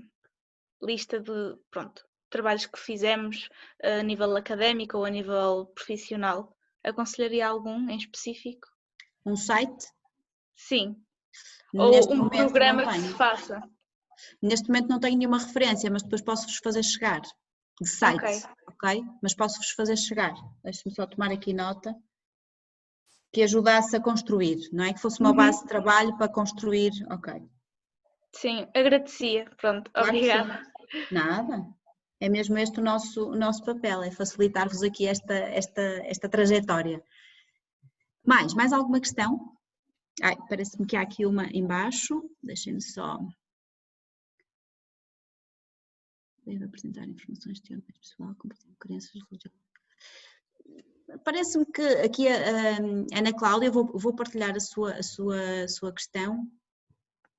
S4: lista de, pronto, trabalhos que fizemos a nível académico ou a nível profissional, aconselharia algum em específico?
S1: Um site?
S4: Sim.
S1: Neste
S4: Ou um
S1: momento
S4: programa
S1: não
S4: que
S1: tenho.
S4: se faça?
S1: Neste momento não tenho nenhuma referência, mas depois posso-vos fazer chegar. De sites, ok? Mas posso-vos fazer chegar. Deixe-me só tomar aqui nota. Que ajudasse a construir, não é? Que fosse uma base de trabalho para construir, ok.
S4: Sim, agradecia, pronto,
S1: Claro que sim.
S4: obrigada.
S1: Nada. É mesmo este o nosso papel, é facilitar-vos aqui esta trajetória. Mais alguma questão? Ai, parece-me que há aqui uma embaixo, deixem-me só. Devo apresentar informações teóricas pessoal, competência, crenças religiosas. Parece-me que aqui a Ana Cláudia, vou partilhar a sua questão,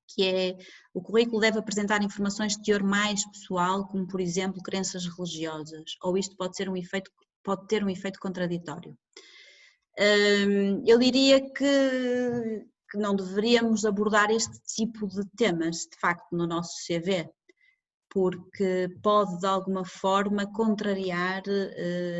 S1: que é o currículo deve apresentar informações de teor mais pessoal, como por exemplo crenças religiosas, ou isto pode ter um efeito contraditório. Eu diria que não deveríamos abordar este tipo de temas, de facto, no nosso CV, porque pode de alguma forma contrariar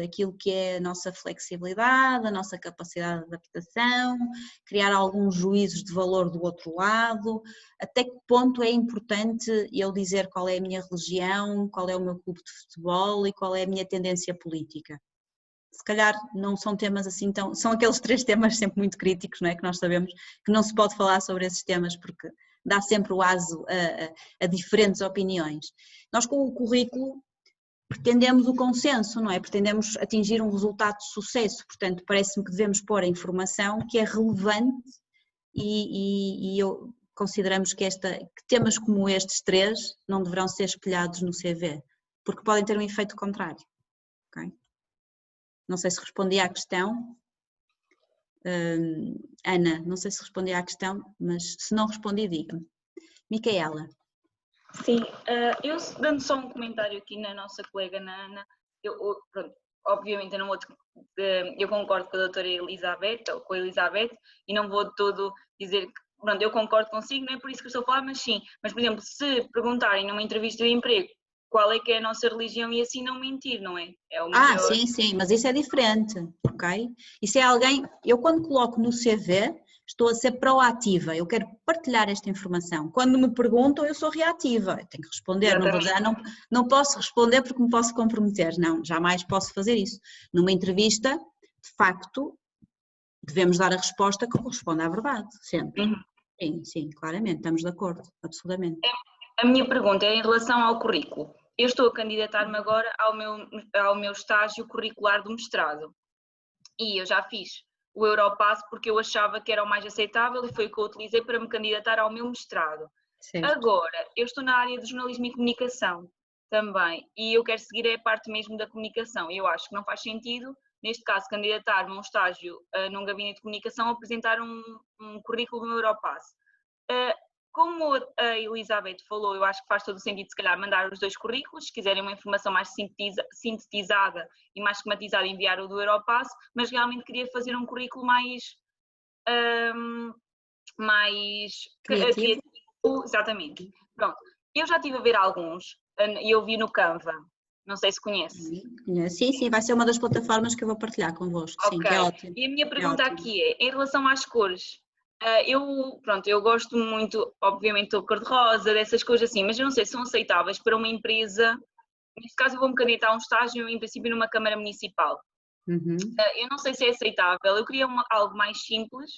S1: aquilo que é a nossa flexibilidade, a nossa capacidade de adaptação, criar alguns juízos de valor do outro lado. Até que ponto é importante eu dizer qual é a minha religião, qual é o meu clube de futebol e qual é a minha tendência política? Se calhar não são temas assim tão... São aqueles 3 temas sempre muito críticos, não é? Que nós sabemos que não se pode falar sobre esses temas porque dá sempre o aso a diferentes opiniões. Nós com o currículo pretendemos o consenso, não é? Pretendemos atingir um resultado de sucesso, portanto parece-me que devemos pôr a informação que é relevante e consideramos que temas como estes 3 não deverão ser espelhados no CV, porque podem ter um efeito contrário, ok? Não sei se respondi à questão. Ana, não sei se respondi à questão, mas se não respondi, diga-me. Micaela.
S6: Sim, eu dando só um comentário aqui na nossa colega na Ana, pronto, obviamente eu não vou, eu concordo com a doutora Elizabeth, ou com a Elizabeth, e não vou de todo dizer que, pronto, eu concordo consigo, não é por isso que eu estou a falar, mas sim, mas por exemplo, se perguntarem numa entrevista de emprego qual é que é a nossa religião e assim não mentir, não é? É o melhor.
S1: Sim, mas isso é diferente, ok? Isso é alguém, eu quando coloco no CV, estou a ser proativa, eu quero partilhar esta informação. Quando me perguntam, eu sou reativa, eu tenho que responder, não vou dizer, não posso responder porque me posso comprometer, não, jamais posso fazer isso. Numa entrevista, de facto, devemos dar a resposta que corresponde à verdade, sempre. Sim, claramente, estamos de acordo, absolutamente.
S6: A minha pergunta é em relação ao currículo. Eu estou a candidatar-me agora ao meu estágio curricular do mestrado e eu já fiz o Europass porque eu achava que era o mais aceitável e foi o que eu utilizei para me candidatar ao meu mestrado.
S1: Certo.
S6: Agora, eu estou na área de jornalismo e comunicação também e eu quero seguir a parte mesmo da comunicação. Eu acho que não faz sentido, neste caso, candidatar-me a um estágio num gabinete de comunicação ou apresentar um currículo do Europass. Como a Elizabeth falou, eu acho que faz todo o sentido, se calhar, mandar os 2 currículos, se quiserem uma informação mais sintetizada e mais esquematizada, enviar o do Europass, mas realmente queria fazer um currículo mais criativo. Exatamente. Pronto. Eu já estive a ver alguns e eu vi no Canva, não sei se conhece.
S1: Sim, vai ser uma das plataformas que eu vou partilhar convosco, sim, que é ótimo.
S6: E a minha pergunta aqui é, em relação às cores, eu gosto muito, obviamente, do cor-de-rosa, dessas coisas assim, mas eu não sei se são aceitáveis para uma empresa. Neste caso, eu vou-me candidatar a um estágio, em princípio, numa Câmara Municipal. Eu não sei se é aceitável, eu queria algo mais simples,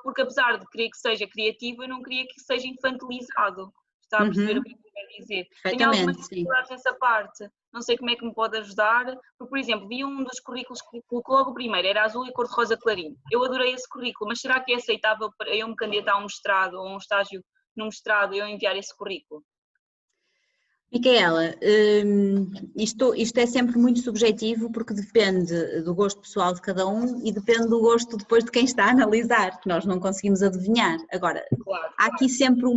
S6: porque apesar de querer que seja criativo, eu não queria que seja infantilizado. Está a perceber o que eu quero dizer? Tenho algumas dificuldades nessa parte. não sei como é que me pode ajudar, porque, por exemplo, vi um dos currículos que colocou logo o primeiro, era azul e cor-de-rosa clarinho. Eu adorei esse currículo, mas será que é aceitável para eu me candidatar a um mestrado ou a um estágio no mestrado e eu enviar esse currículo?
S1: Micaela, isto é sempre muito subjetivo porque depende do gosto pessoal de cada um e depende do gosto depois de quem está a analisar, que nós não conseguimos adivinhar. Agora,
S6: Claro.
S1: há aqui sempre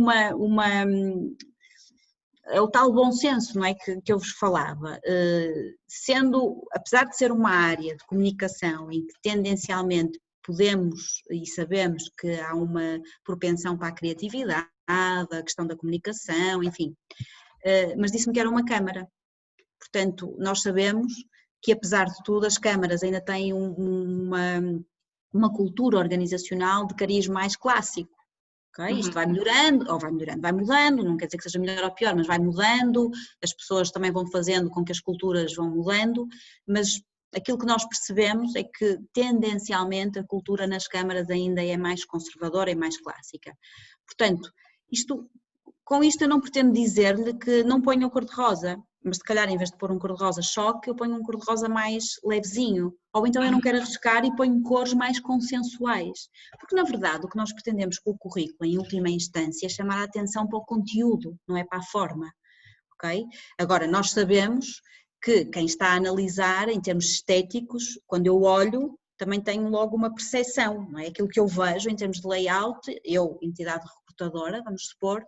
S1: é o tal bom senso, não é, que eu vos falava. Apesar de ser uma área de comunicação em que tendencialmente podemos e sabemos que há uma propensão para a criatividade, a questão da comunicação, enfim, mas disse-me que era uma câmara. Portanto, nós sabemos que apesar de tudo as câmaras ainda têm uma cultura organizacional de cariz mais clássico. Okay? Isto vai melhorando, ou vai mudando, não quer dizer que seja melhor ou pior, mas vai mudando, as pessoas também vão fazendo com que as culturas vão mudando, mas aquilo que nós percebemos é que tendencialmente a cultura nas câmaras ainda é mais conservadora e mais clássica. Portanto, com isto eu não pretendo dizer-lhe que não ponha o cor-de-rosa, mas se calhar em vez de pôr um cor-de-rosa choque, eu ponho um cor-de-rosa mais levezinho, ou então eu não quero arriscar e ponho cores mais consensuais, porque na verdade o que nós pretendemos com o currículo em última instância é chamar a atenção para o conteúdo, não é para a forma, ok? Agora nós sabemos que quem está a analisar em termos estéticos, quando eu olho, também tenho logo uma percepção, não é? Aquilo que eu vejo em termos de layout, eu, entidade recrutadora, vamos supor,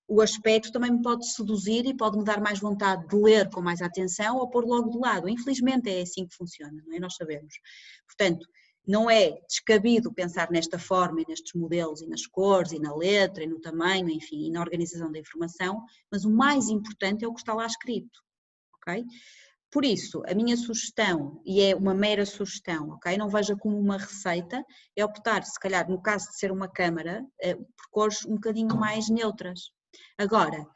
S1: o aspecto também me pode seduzir e pode me dar mais vontade de ler com mais atenção ou pôr logo de lado. Infelizmente é assim que funciona, não é? Nós sabemos. Portanto, não é descabido pensar nesta forma e nestes modelos e nas cores e na letra e no tamanho, enfim, e na organização da informação, mas o mais importante é o que está lá escrito, ok? Por isso, a minha sugestão, e é uma mera sugestão, ok? Não veja como uma receita, é optar, se calhar, no caso de ser uma câmara, por cores um bocadinho mais neutras. Agora,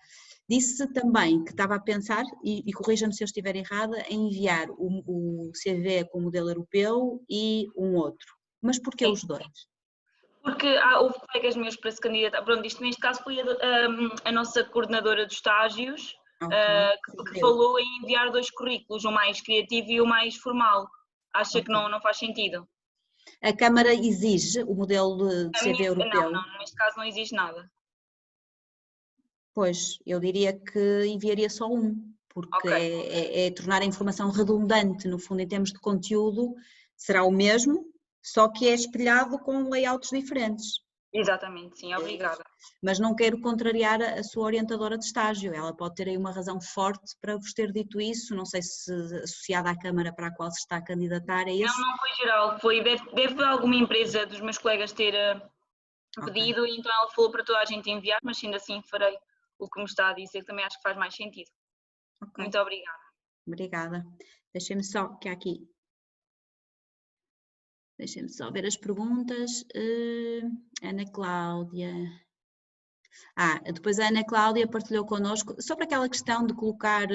S1: disse também que estava a pensar, e corrija-me se eu estiver errada, em enviar o CV com o modelo europeu e um outro. Mas porquê os dois?
S6: Porque houve colegas meus para se candidatar, pronto, isto neste caso foi a nossa coordenadora de estágios, que falou em enviar 2 currículos, o mais criativo e o mais formal. Acha que não faz sentido?
S1: A Câmara exige o modelo de CV europeu?
S6: Não, neste caso não exige nada.
S1: Pois, eu diria que enviaria só um, porque é tornar a informação redundante, no fundo, em termos de conteúdo, será o mesmo, só que é espelhado com layouts diferentes.
S6: Exatamente, sim, obrigada.
S1: Mas não quero contrariar a sua orientadora de estágio, ela pode ter aí uma razão forte para vos ter dito isso, não sei se associada à Câmara para a qual se está a candidatar, é esse?
S6: Não foi geral, deve alguma empresa dos meus colegas ter pedido, e então ela falou para toda a gente enviar, mas ainda assim farei o que me está a dizer, que também acho que faz mais sentido. Muito obrigada.
S1: Obrigada. Deixem-me só, que há aqui. Deixem-me só ver as perguntas. Ana Cláudia. Depois a Ana Cláudia partilhou connosco sobre aquela questão de colocar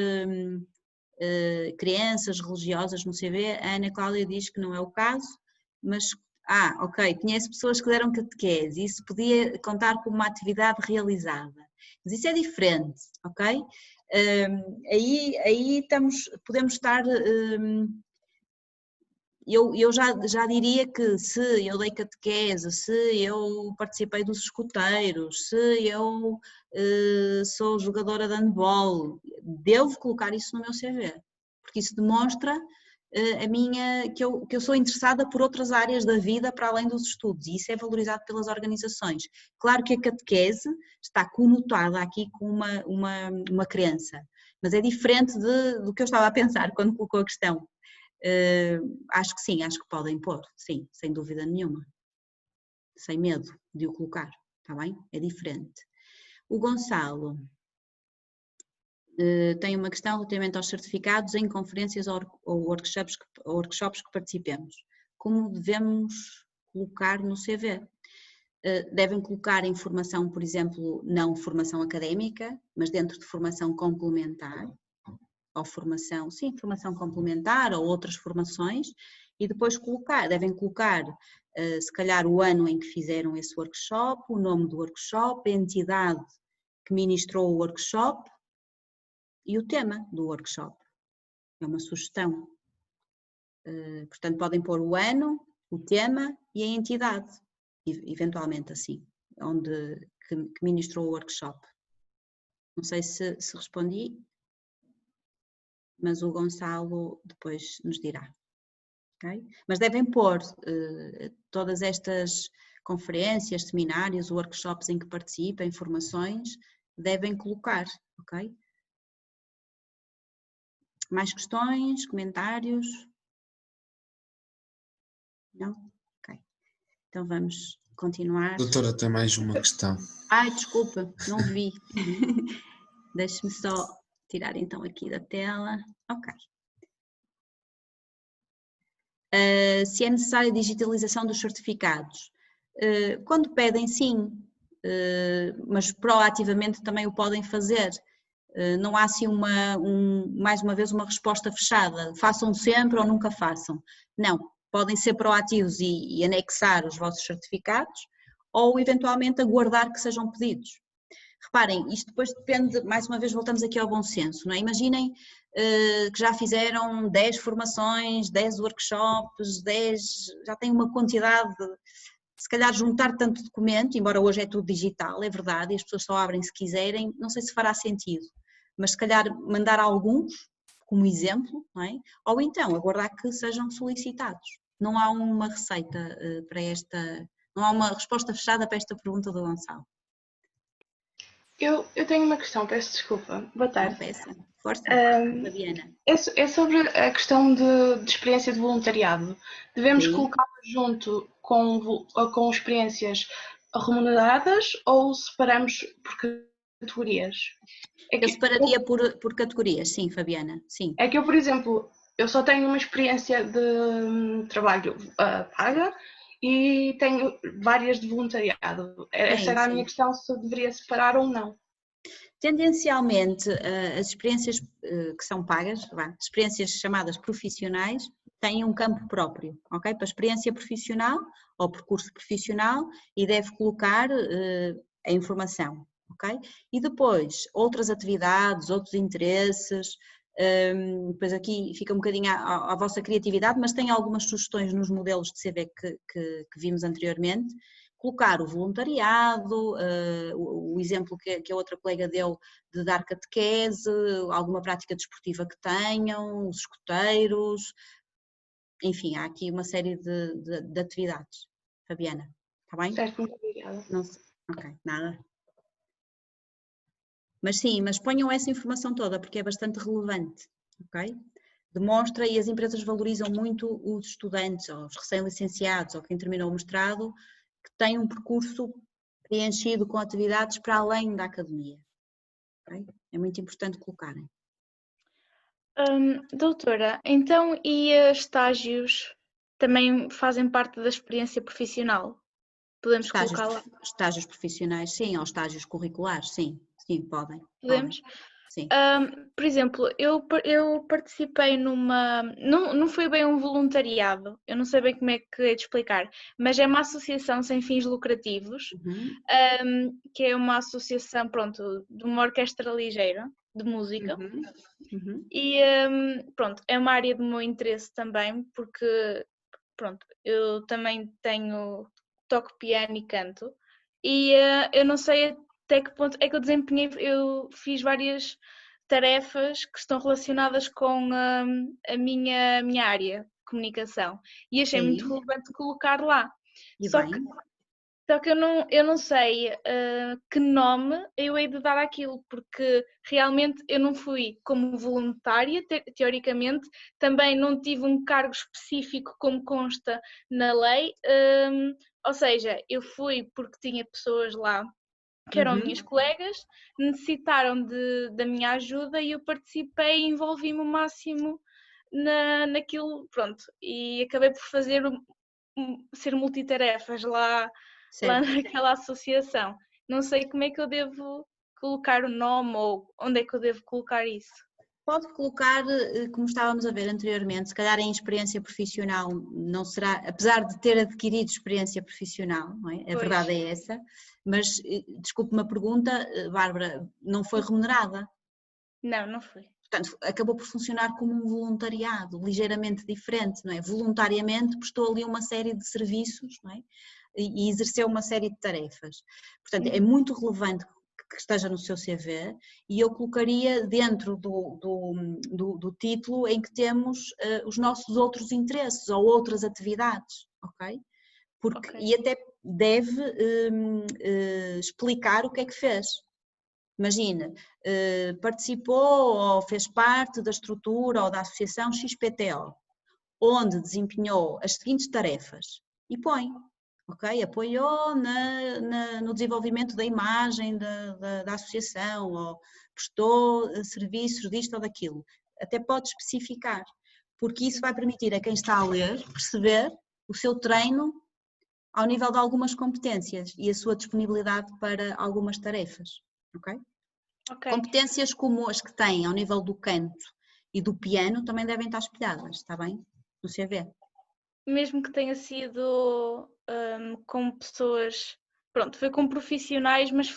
S1: crenças religiosas no CV. A Ana Cláudia diz que não é o caso, mas ok, conhece pessoas que deram catequese, isso podia contar como uma atividade realizada, mas isso é diferente, ok? Aí podemos estar, eu já diria que se eu dei catequese, se eu participei dos escoteiros, se eu sou jogadora de handball, devo colocar isso no meu CV, porque isso demonstra que eu sou interessada por outras áreas da vida para além dos estudos, e isso é valorizado pelas organizações. Claro que a catequese está conotada aqui com uma crença, mas é diferente do que eu estava a pensar quando colocou a questão. Acho que sim, acho que podem pôr, sim, sem dúvida nenhuma, sem medo de o colocar, está bem? É diferente. O Gonçalo tem uma questão relativamente aos certificados em conferências ou workshops que participemos. Como devemos colocar no CV? Devem colocar em formação, por exemplo, não formação académica, mas dentro de formação complementar, ou formação complementar ou outras formações, e depois devem colocar se calhar o ano em que fizeram esse workshop, o nome do workshop, a entidade que ministrou o workshop e o tema do workshop. é uma sugestão. Portanto, podem pôr o ano, o tema e a entidade, eventualmente assim, que ministrou o workshop. Não sei se respondi, mas o Gonçalo depois nos dirá. Okay? Mas devem pôr todas estas conferências, seminários, workshops em que participem, formações, devem colocar, ok? Mais questões, comentários? Não? Ok. Então vamos continuar.
S5: Doutora, tem mais uma questão.
S1: Ai, desculpa, não vi. Deixe-me só tirar então aqui da tela. Ok. Se é necessária a digitalização dos certificados? Quando pedem, sim, mas proativamente também o podem fazer. Não há assim mais uma vez uma resposta fechada, façam sempre ou nunca façam. Não, podem ser proativos e anexar os vossos certificados ou eventualmente aguardar que sejam pedidos. Reparem, isto depois depende, mais uma vez voltamos aqui ao bom senso, não é? Imaginem que já fizeram 10 formações, 10 workshops, já têm uma quantidade, se calhar juntar tanto documento, embora hoje é tudo digital, é verdade, e as pessoas só abrem se quiserem, não sei se fará sentido, mas se calhar mandar alguns, como exemplo, não é? Ou então aguardar que sejam solicitados. Não há uma receita para esta, não há uma resposta fechada para esta pergunta do Gonçalo.
S7: Eu tenho uma questão, peço desculpa. Boa tarde.
S1: Peça. Força, Fabiana.
S7: É sobre a questão de experiência de voluntariado. Devemos colocá-la junto com experiências remuneradas ou separamos por categorias?
S1: Eu separaria por categorias, sim, Fabiana, sim.
S7: É que eu, por exemplo, eu só tenho uma experiência de trabalho paga e tenho várias de voluntariado. Essa era a minha questão, se eu deveria separar ou não.
S1: Tendencialmente, as experiências que são pagas, experiências chamadas profissionais, têm um campo próprio, ok? Para experiência profissional ou percurso profissional e deve colocar a informação, ok? E depois, outras atividades, outros interesses, depois aqui fica um bocadinho à vossa criatividade, mas tem algumas sugestões nos modelos de CV que vimos anteriormente. Colocar o voluntariado, o exemplo que a outra colega deu de dar catequese, alguma prática desportiva que tenham, os escoteiros, enfim, há aqui uma série de atividades. Fabiana, está bem?
S7: Certo, muito obrigada.
S1: Não sei. Ok, nada. Mas sim, mas ponham essa informação toda porque é bastante relevante, ok? Demonstra e as empresas valorizam muito os estudantes, ou os recém-licenciados, ou quem terminou o mestrado, que têm um percurso preenchido com atividades para além da academia. Okay? É muito importante colocarem.
S4: Doutora, então e estágios também fazem parte da experiência profissional? Podemos colocar lá?
S1: Estágios profissionais, sim, ou estágios curriculares, sim, podem.
S4: Podemos?
S1: Sim.
S4: Por exemplo, eu participei não foi bem um voluntariado, eu não sei bem como é que é de explicar, mas é uma associação sem fins lucrativos, que é uma associação, pronto, de uma orquestra ligeira, de música, e pronto, é uma área de meu interesse também, porque pronto, eu também toco piano e canto, e eu não sei até que ponto é que eu fiz várias tarefas que estão relacionadas com a minha área de comunicação e achei muito relevante colocar lá. Só que eu não sei que nome eu hei de dar àquilo, porque realmente eu não fui como voluntária, teoricamente, também não tive um cargo específico como consta na lei, ou seja, eu fui porque tinha pessoas lá que eram minhas colegas, necessitaram da minha ajuda e eu participei e envolvi-me o máximo naquilo, pronto, e acabei por ser multitarefas lá naquela associação. Não sei como é que eu devo colocar o nome ou onde é que eu devo colocar isso.
S1: Pode colocar, como estávamos a ver anteriormente, se calhar em experiência profissional não será, apesar de ter adquirido experiência profissional, não é? A verdade é essa, mas desculpe-me a pergunta, Bárbara, não foi remunerada?
S4: Não foi.
S1: portanto, acabou por funcionar como um voluntariado, ligeiramente diferente, não é? Voluntariamente prestou ali uma série de serviços, não é? E exerceu uma série de tarefas. Portanto, é muito relevante que esteja no seu CV e eu colocaria dentro do título em que temos os nossos outros interesses ou outras atividades, ok? Porque, e até deve explicar o que é que fez. Imagina, participou ou fez parte da estrutura ou da associação XPTO, onde desempenhou as seguintes tarefas e põe. Ok? Apoiou no desenvolvimento da imagem da associação ou prestou serviços disto ou daquilo. Até pode especificar, porque isso vai permitir a quem está a ler perceber o seu treino ao nível de algumas competências e a sua disponibilidade para algumas tarefas. Ok? Competências como as que têm ao nível do canto e do piano também devem estar espelhadas, está bem? No CV.
S4: Mesmo que tenha sido com pessoas, pronto, foi com profissionais, mas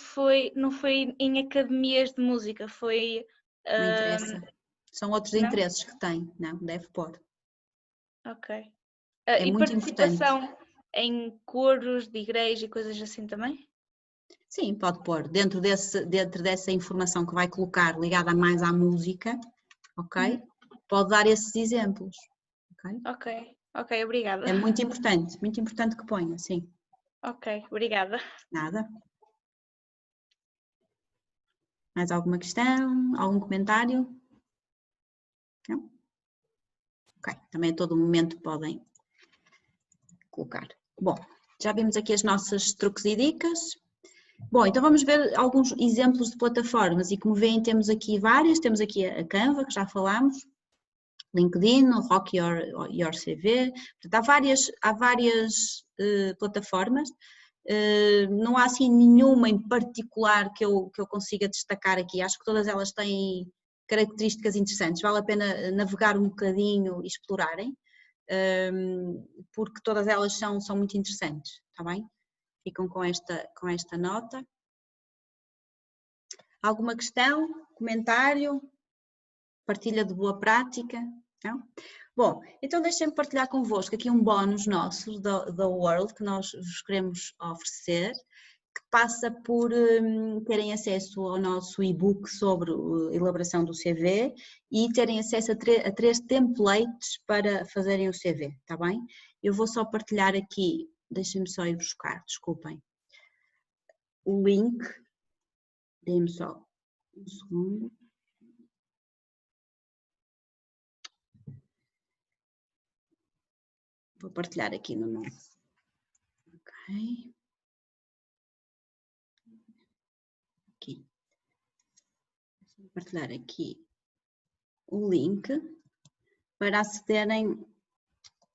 S4: não foi em academias de música, foi...
S1: Não interessa. São outros interesses que tem, não? Deve pôr.
S4: Ok.
S1: É
S4: e
S1: muito
S4: participação
S1: importante.
S4: em coros de igreja e coisas assim também?
S1: Sim, pode pôr. Dentro dessa informação que vai colocar ligada mais à música, ok? Pode dar esses exemplos.
S4: Ok, obrigada.
S1: É muito importante que ponha, sim.
S4: Ok, obrigada.
S1: Nada. Mais alguma questão? Algum comentário? Não? Ok, também a todo momento podem colocar. Bom, já vimos aqui as nossas truques e dicas. Bom, então vamos ver alguns exemplos de plataformas e como veem temos aqui várias, temos aqui a Canva, que já falámos, LinkedIn, o Rock Your CV, portanto, há várias plataformas, não há assim nenhuma em particular que eu consiga destacar aqui, acho que todas elas têm características interessantes, vale a pena navegar um bocadinho e explorarem, porque todas elas são muito interessantes, está bem? Ficam com esta nota. Alguma questão? Comentário? Partilha de boa prática? Não? Bom, então deixem-me partilhar convosco aqui um bónus nosso da World que nós vos queremos oferecer, que passa por terem acesso ao nosso e-book sobre a elaboração do CV e terem acesso a 3 templates para fazerem o CV, está bem? Eu vou só partilhar aqui, deixem-me só ir buscar, desculpem, o link, deem-me só um segundo. Vou partilhar aqui no nosso. Ok. Aqui. Vou partilhar aqui o link para acederem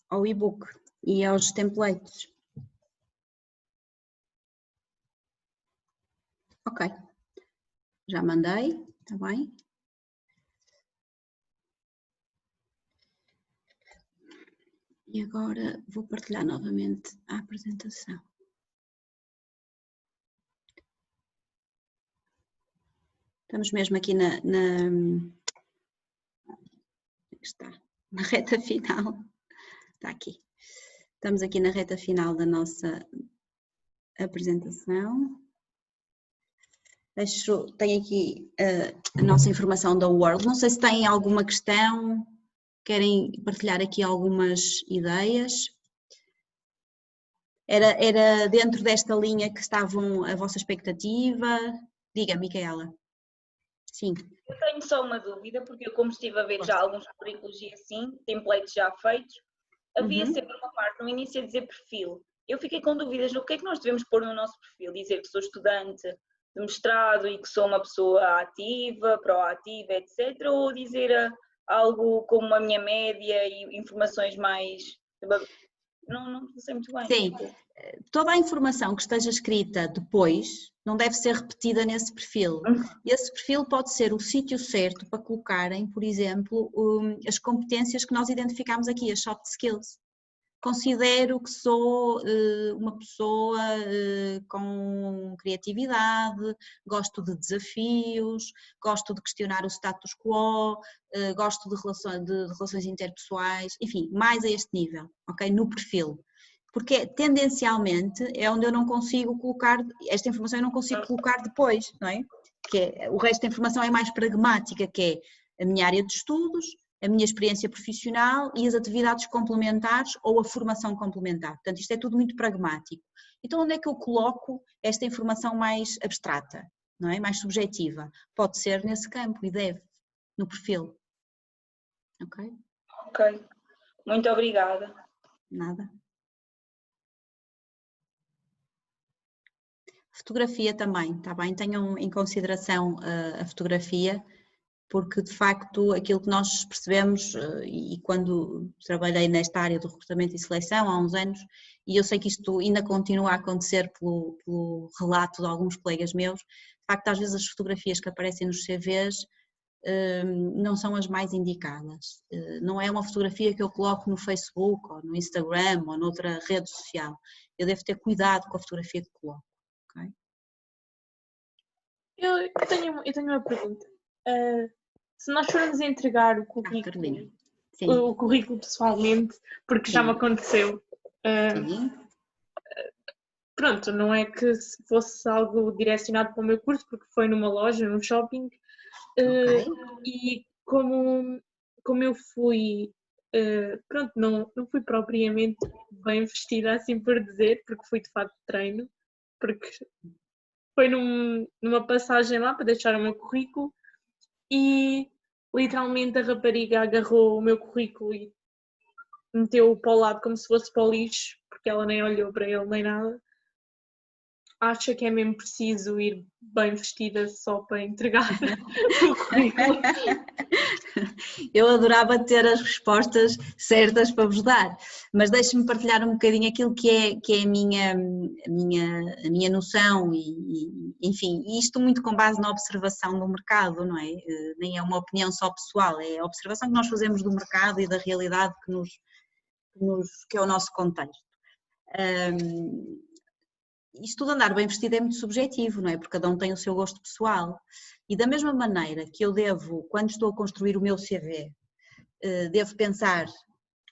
S1: ao e-book e aos templates. Ok. Já mandei, está bem? E agora vou partilhar novamente a apresentação. Estamos mesmo aqui na reta final. Está aqui. Estamos aqui na reta final da nossa apresentação. Tenho aqui a nossa informação da World. Não sei se têm alguma questão, querem partilhar aqui algumas ideias. Era dentro desta linha que estavam a vossa expectativa? Diga, Micaela. Sim.
S6: Eu tenho só uma dúvida, porque eu, como estive a ver já alguns currículos e assim, templates já feitos, havia sempre uma parte no início a dizer perfil. Eu fiquei com dúvidas no que é que nós devemos pôr no nosso perfil, dizer que sou estudante de mestrado e que sou uma pessoa ativa, proativa, etc. Ou dizer algo como a minha média e informações mais... Não sei muito bem.
S1: Sim, toda a informação que esteja escrita depois não deve ser repetida nesse perfil. Esse perfil pode ser o sítio certo para colocarem, por exemplo, as competências que nós identificamos aqui, as soft skills. considero que sou uma pessoa com criatividade, gosto de desafios, gosto de questionar o status quo, gosto de relações interpessoais, enfim, mais a este nível, ok? No perfil. Porque tendencialmente é onde eu não consigo colocar, esta informação eu não consigo colocar depois, não é? O resto da informação é mais pragmática, que é a minha área de estudos, a minha experiência profissional e as atividades complementares ou a formação complementar. Portanto, isto é tudo muito pragmático. Então, onde é que eu coloco esta informação mais abstrata, não é? Mais subjetiva? Pode ser nesse campo e deve, no perfil. Ok?
S6: Ok. Muito obrigada.
S1: Nada. Fotografia também, está bem? Tenham em consideração a fotografia, porque de facto aquilo que nós percebemos, e quando trabalhei nesta área do recrutamento e seleção há uns anos, e eu sei que isto ainda continua a acontecer pelo relato de alguns colegas meus, de facto às vezes as fotografias que aparecem nos CVs não são as mais indicadas. Não é uma fotografia que eu coloco no Facebook ou no Instagram ou noutra rede social. Eu devo ter cuidado com a fotografia que coloco. Okay?
S3: Eu tenho uma pergunta. Se nós formos entregar o currículo pessoalmente, porque
S1: Sim.
S3: já me aconteceu,
S1: Sim.
S3: pronto, não é que se fosse algo direcionado para o meu curso, porque foi numa loja, num shopping,
S1: Okay.
S3: e como eu fui, pronto, não fui propriamente bem vestida, assim por dizer, porque fui de fato de treino, porque foi numa passagem lá para deixar o meu currículo e literalmente a rapariga agarrou o meu currículo e meteu-o para o lado como se fosse para o lixo, porque ela nem olhou para ele nem nada. Acha que é mesmo preciso ir bem vestida só para entregar o currículo?
S1: Eu adorava ter as respostas certas para vos dar, mas deixe-me partilhar um bocadinho aquilo que é a minha noção e enfim, isto muito com base na observação do mercado, não é? Nem é uma opinião só pessoal, é a observação que nós fazemos do mercado e da realidade que é o nosso contexto. Isto de andar bem vestido é muito subjetivo, não é? Porque cada um tem o seu gosto pessoal. E da mesma maneira que eu devo, quando estou a construir o meu CV, devo pensar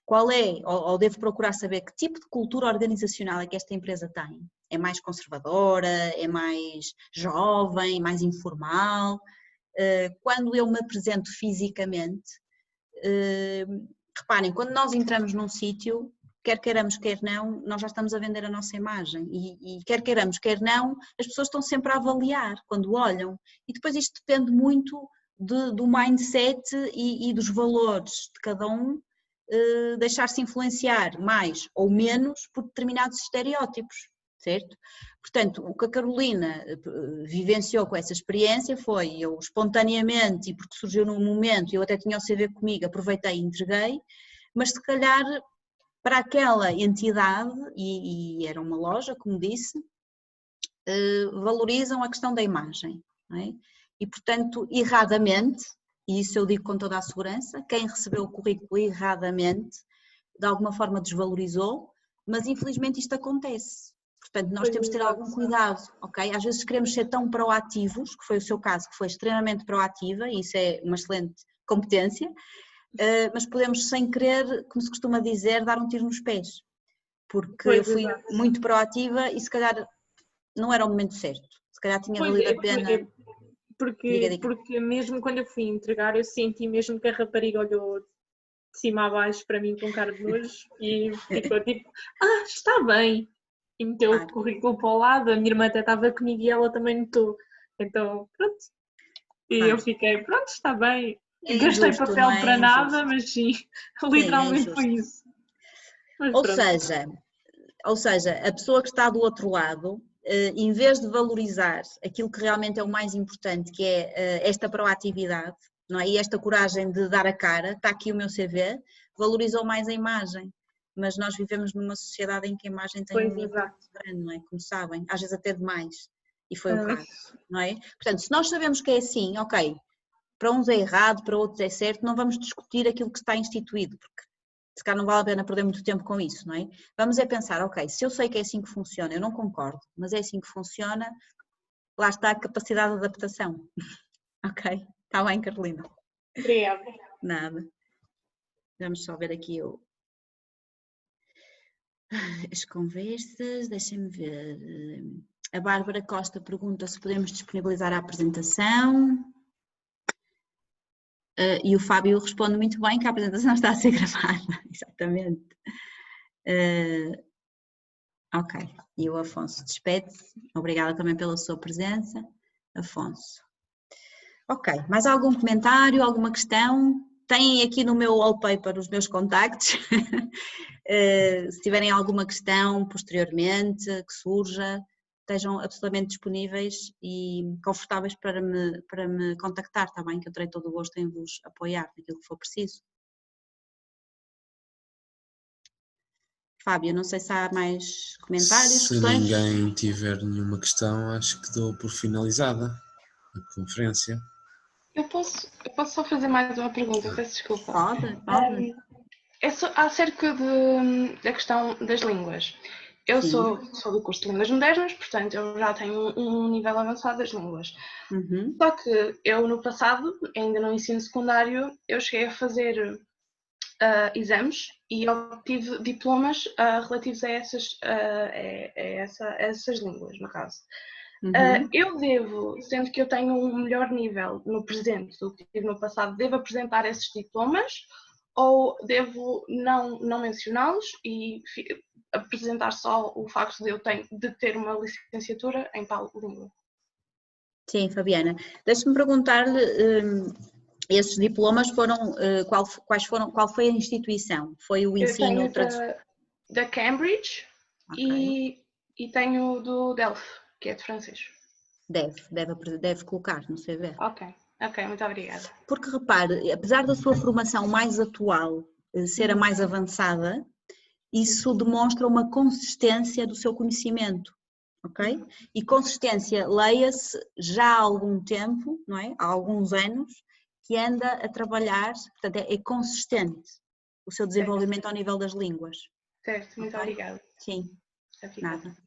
S1: qual é, ou devo procurar saber que tipo de cultura organizacional é que esta empresa tem. É mais conservadora, é mais jovem, mais informal. Quando eu me apresento fisicamente, reparem, quando nós entramos num sítio, quer queiramos, quer não, nós já estamos a vender a nossa imagem e quer queiramos, quer não, as pessoas estão sempre a avaliar quando olham e depois isto depende muito do mindset e dos valores de cada um, deixar-se influenciar mais ou menos por determinados estereótipos, certo? Portanto, o que a Carolina vivenciou com essa experiência foi, eu espontaneamente, e porque surgiu num momento, eu até tinha o CV comigo, aproveitei e entreguei, mas se calhar para aquela entidade, e era uma loja, como disse, valorizam a questão da imagem, não é? E portanto, erradamente, e isso eu digo com toda a segurança, quem recebeu o currículo erradamente, de alguma forma desvalorizou, mas infelizmente isto acontece. Portanto, nós temos de ter algum cuidado, ok? Às vezes queremos ser tão proativos, que foi o seu caso, que foi extremamente proativa, e isso é uma excelente competência, mas podemos, sem querer, como se costuma dizer, dar um tiro nos pés, porque eu fui muito proativa e se calhar não era o momento certo, se calhar tinha valido a pena.
S3: Porque mesmo quando eu fui entregar, eu senti mesmo que a rapariga olhou de cima a baixo para mim com cara de nojo e ficou tipo, está bem, e meteu o currículo para o lado, a minha irmã até estava comigo e ela também notou, então pronto, e eu fiquei, pronto, está bem.
S1: É
S3: Gastei
S1: injusto,
S3: papel
S1: não é?
S3: para nada, mas sim, literalmente foi isso. Mas
S1: ou seja, a pessoa que está do outro lado, em vez de valorizar aquilo que realmente é o mais importante, que é esta proatividade, não é? E esta coragem de dar a cara, está aqui o meu CV, valorizou mais a imagem. Mas nós vivemos numa sociedade em que a imagem tem um impacto grande, não é? Como sabem, às vezes até demais. E foi o caso, não é? Portanto, se nós sabemos que é assim, ok, para uns é errado, para outros é certo, não vamos discutir aquilo que está instituído, porque Se calhar não vale a pena perder muito tempo com isso, não é? Vamos é pensar, ok, se eu sei que é assim que funciona, eu não concordo, mas é assim que funciona, lá está a capacidade de adaptação. Ok? Está bem, Carolina?
S3: Obrigada.
S1: Nada. Vamos só ver aqui as conversas, deixem-me ver. A Bárbara Costa pergunta se podemos disponibilizar a apresentação. E o Fábio responde muito bem que a apresentação está a ser gravada. Exatamente. Ok. E o Afonso despede-se. Obrigada também pela sua presença, Afonso. Ok. Mais algum comentário, alguma questão? Têm aqui no meu wallpaper os meus contactos. Se tiverem alguma questão posteriormente que surja, estejam absolutamente disponíveis e confortáveis para me contactar, está bem? Que eu terei todo o gosto em vos apoiar naquilo que for preciso. Fábio, não sei se há mais comentários,
S5: Se
S1: questões?
S5: ninguém tiver nenhuma questão, acho que dou por finalizada a conferência.
S7: Eu posso só fazer mais uma pergunta, peço desculpa.
S1: Pode.
S7: É acerca da questão das línguas. Eu sou do curso de Línguas Modernas, portanto eu já tenho um nível avançado das línguas.
S1: Uhum.
S7: Só que eu no passado, ainda no ensino secundário, eu cheguei a fazer exames e obtive diplomas relativos a essas línguas, no caso.
S1: Uhum.
S7: Eu devo, sendo que eu tenho um melhor nível no presente do que tive no passado, devo apresentar esses diplomas ou devo não mencioná-los e apresentar só o facto de eu ter uma licenciatura em tal língua?
S1: Sim, Fabiana. Deixe-me perguntar-lhe, esses diplomas foram, qual foi a instituição? Foi o ensino
S7: Eu tenho da Cambridge
S1: Okay.
S7: e tenho do Delft, que é de francês.
S1: Deve colocar no CV.
S7: Ok, muito obrigada.
S1: Porque repare, apesar da sua formação mais atual ser a mais avançada, isso demonstra uma consistência do seu conhecimento, ok? E consistência, leia-se já há algum tempo, não é? Há alguns anos, que anda a trabalhar, portanto é consistente o seu desenvolvimento ao nível das línguas.
S7: Certo, muito obrigada.
S1: Sim, nada.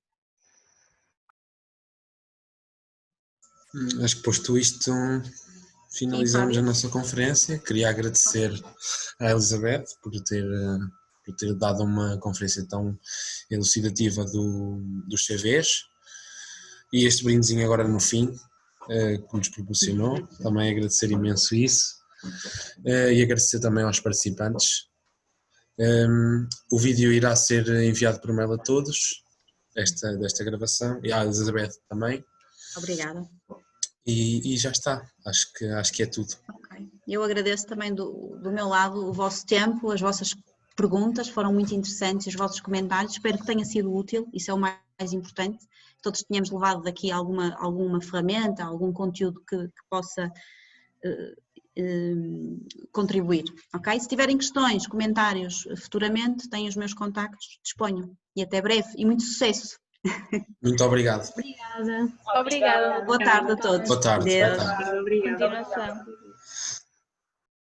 S5: Acho que posto isto, finalizamos a nossa conferência. Queria agradecer à Elizabeth por ter dado uma conferência tão elucidativa dos CVs e este brindezinho agora no fim que nos proporcionou. Também agradecer imenso isso e agradecer também aos participantes. O vídeo irá ser enviado por mail a todos desta gravação e à Elizabeth também.
S1: Obrigada.
S5: E já está, acho que é tudo.
S1: Okay. Eu agradeço também do meu lado o vosso tempo, as vossas perguntas foram muito interessantes, os vossos comentários, espero que tenha sido útil, isso é o mais importante, que todos tenhamos levado daqui alguma ferramenta, algum conteúdo que possa contribuir, ok? Se tiverem questões, comentários futuramente, têm os meus contactos, disponham e até breve e muito sucesso.
S5: Muito obrigado.
S1: Obrigada.
S4: Obrigada.
S1: Boa tarde a todos.
S5: Boa tarde.
S1: Deus.
S3: Obrigada.
S4: Continuação.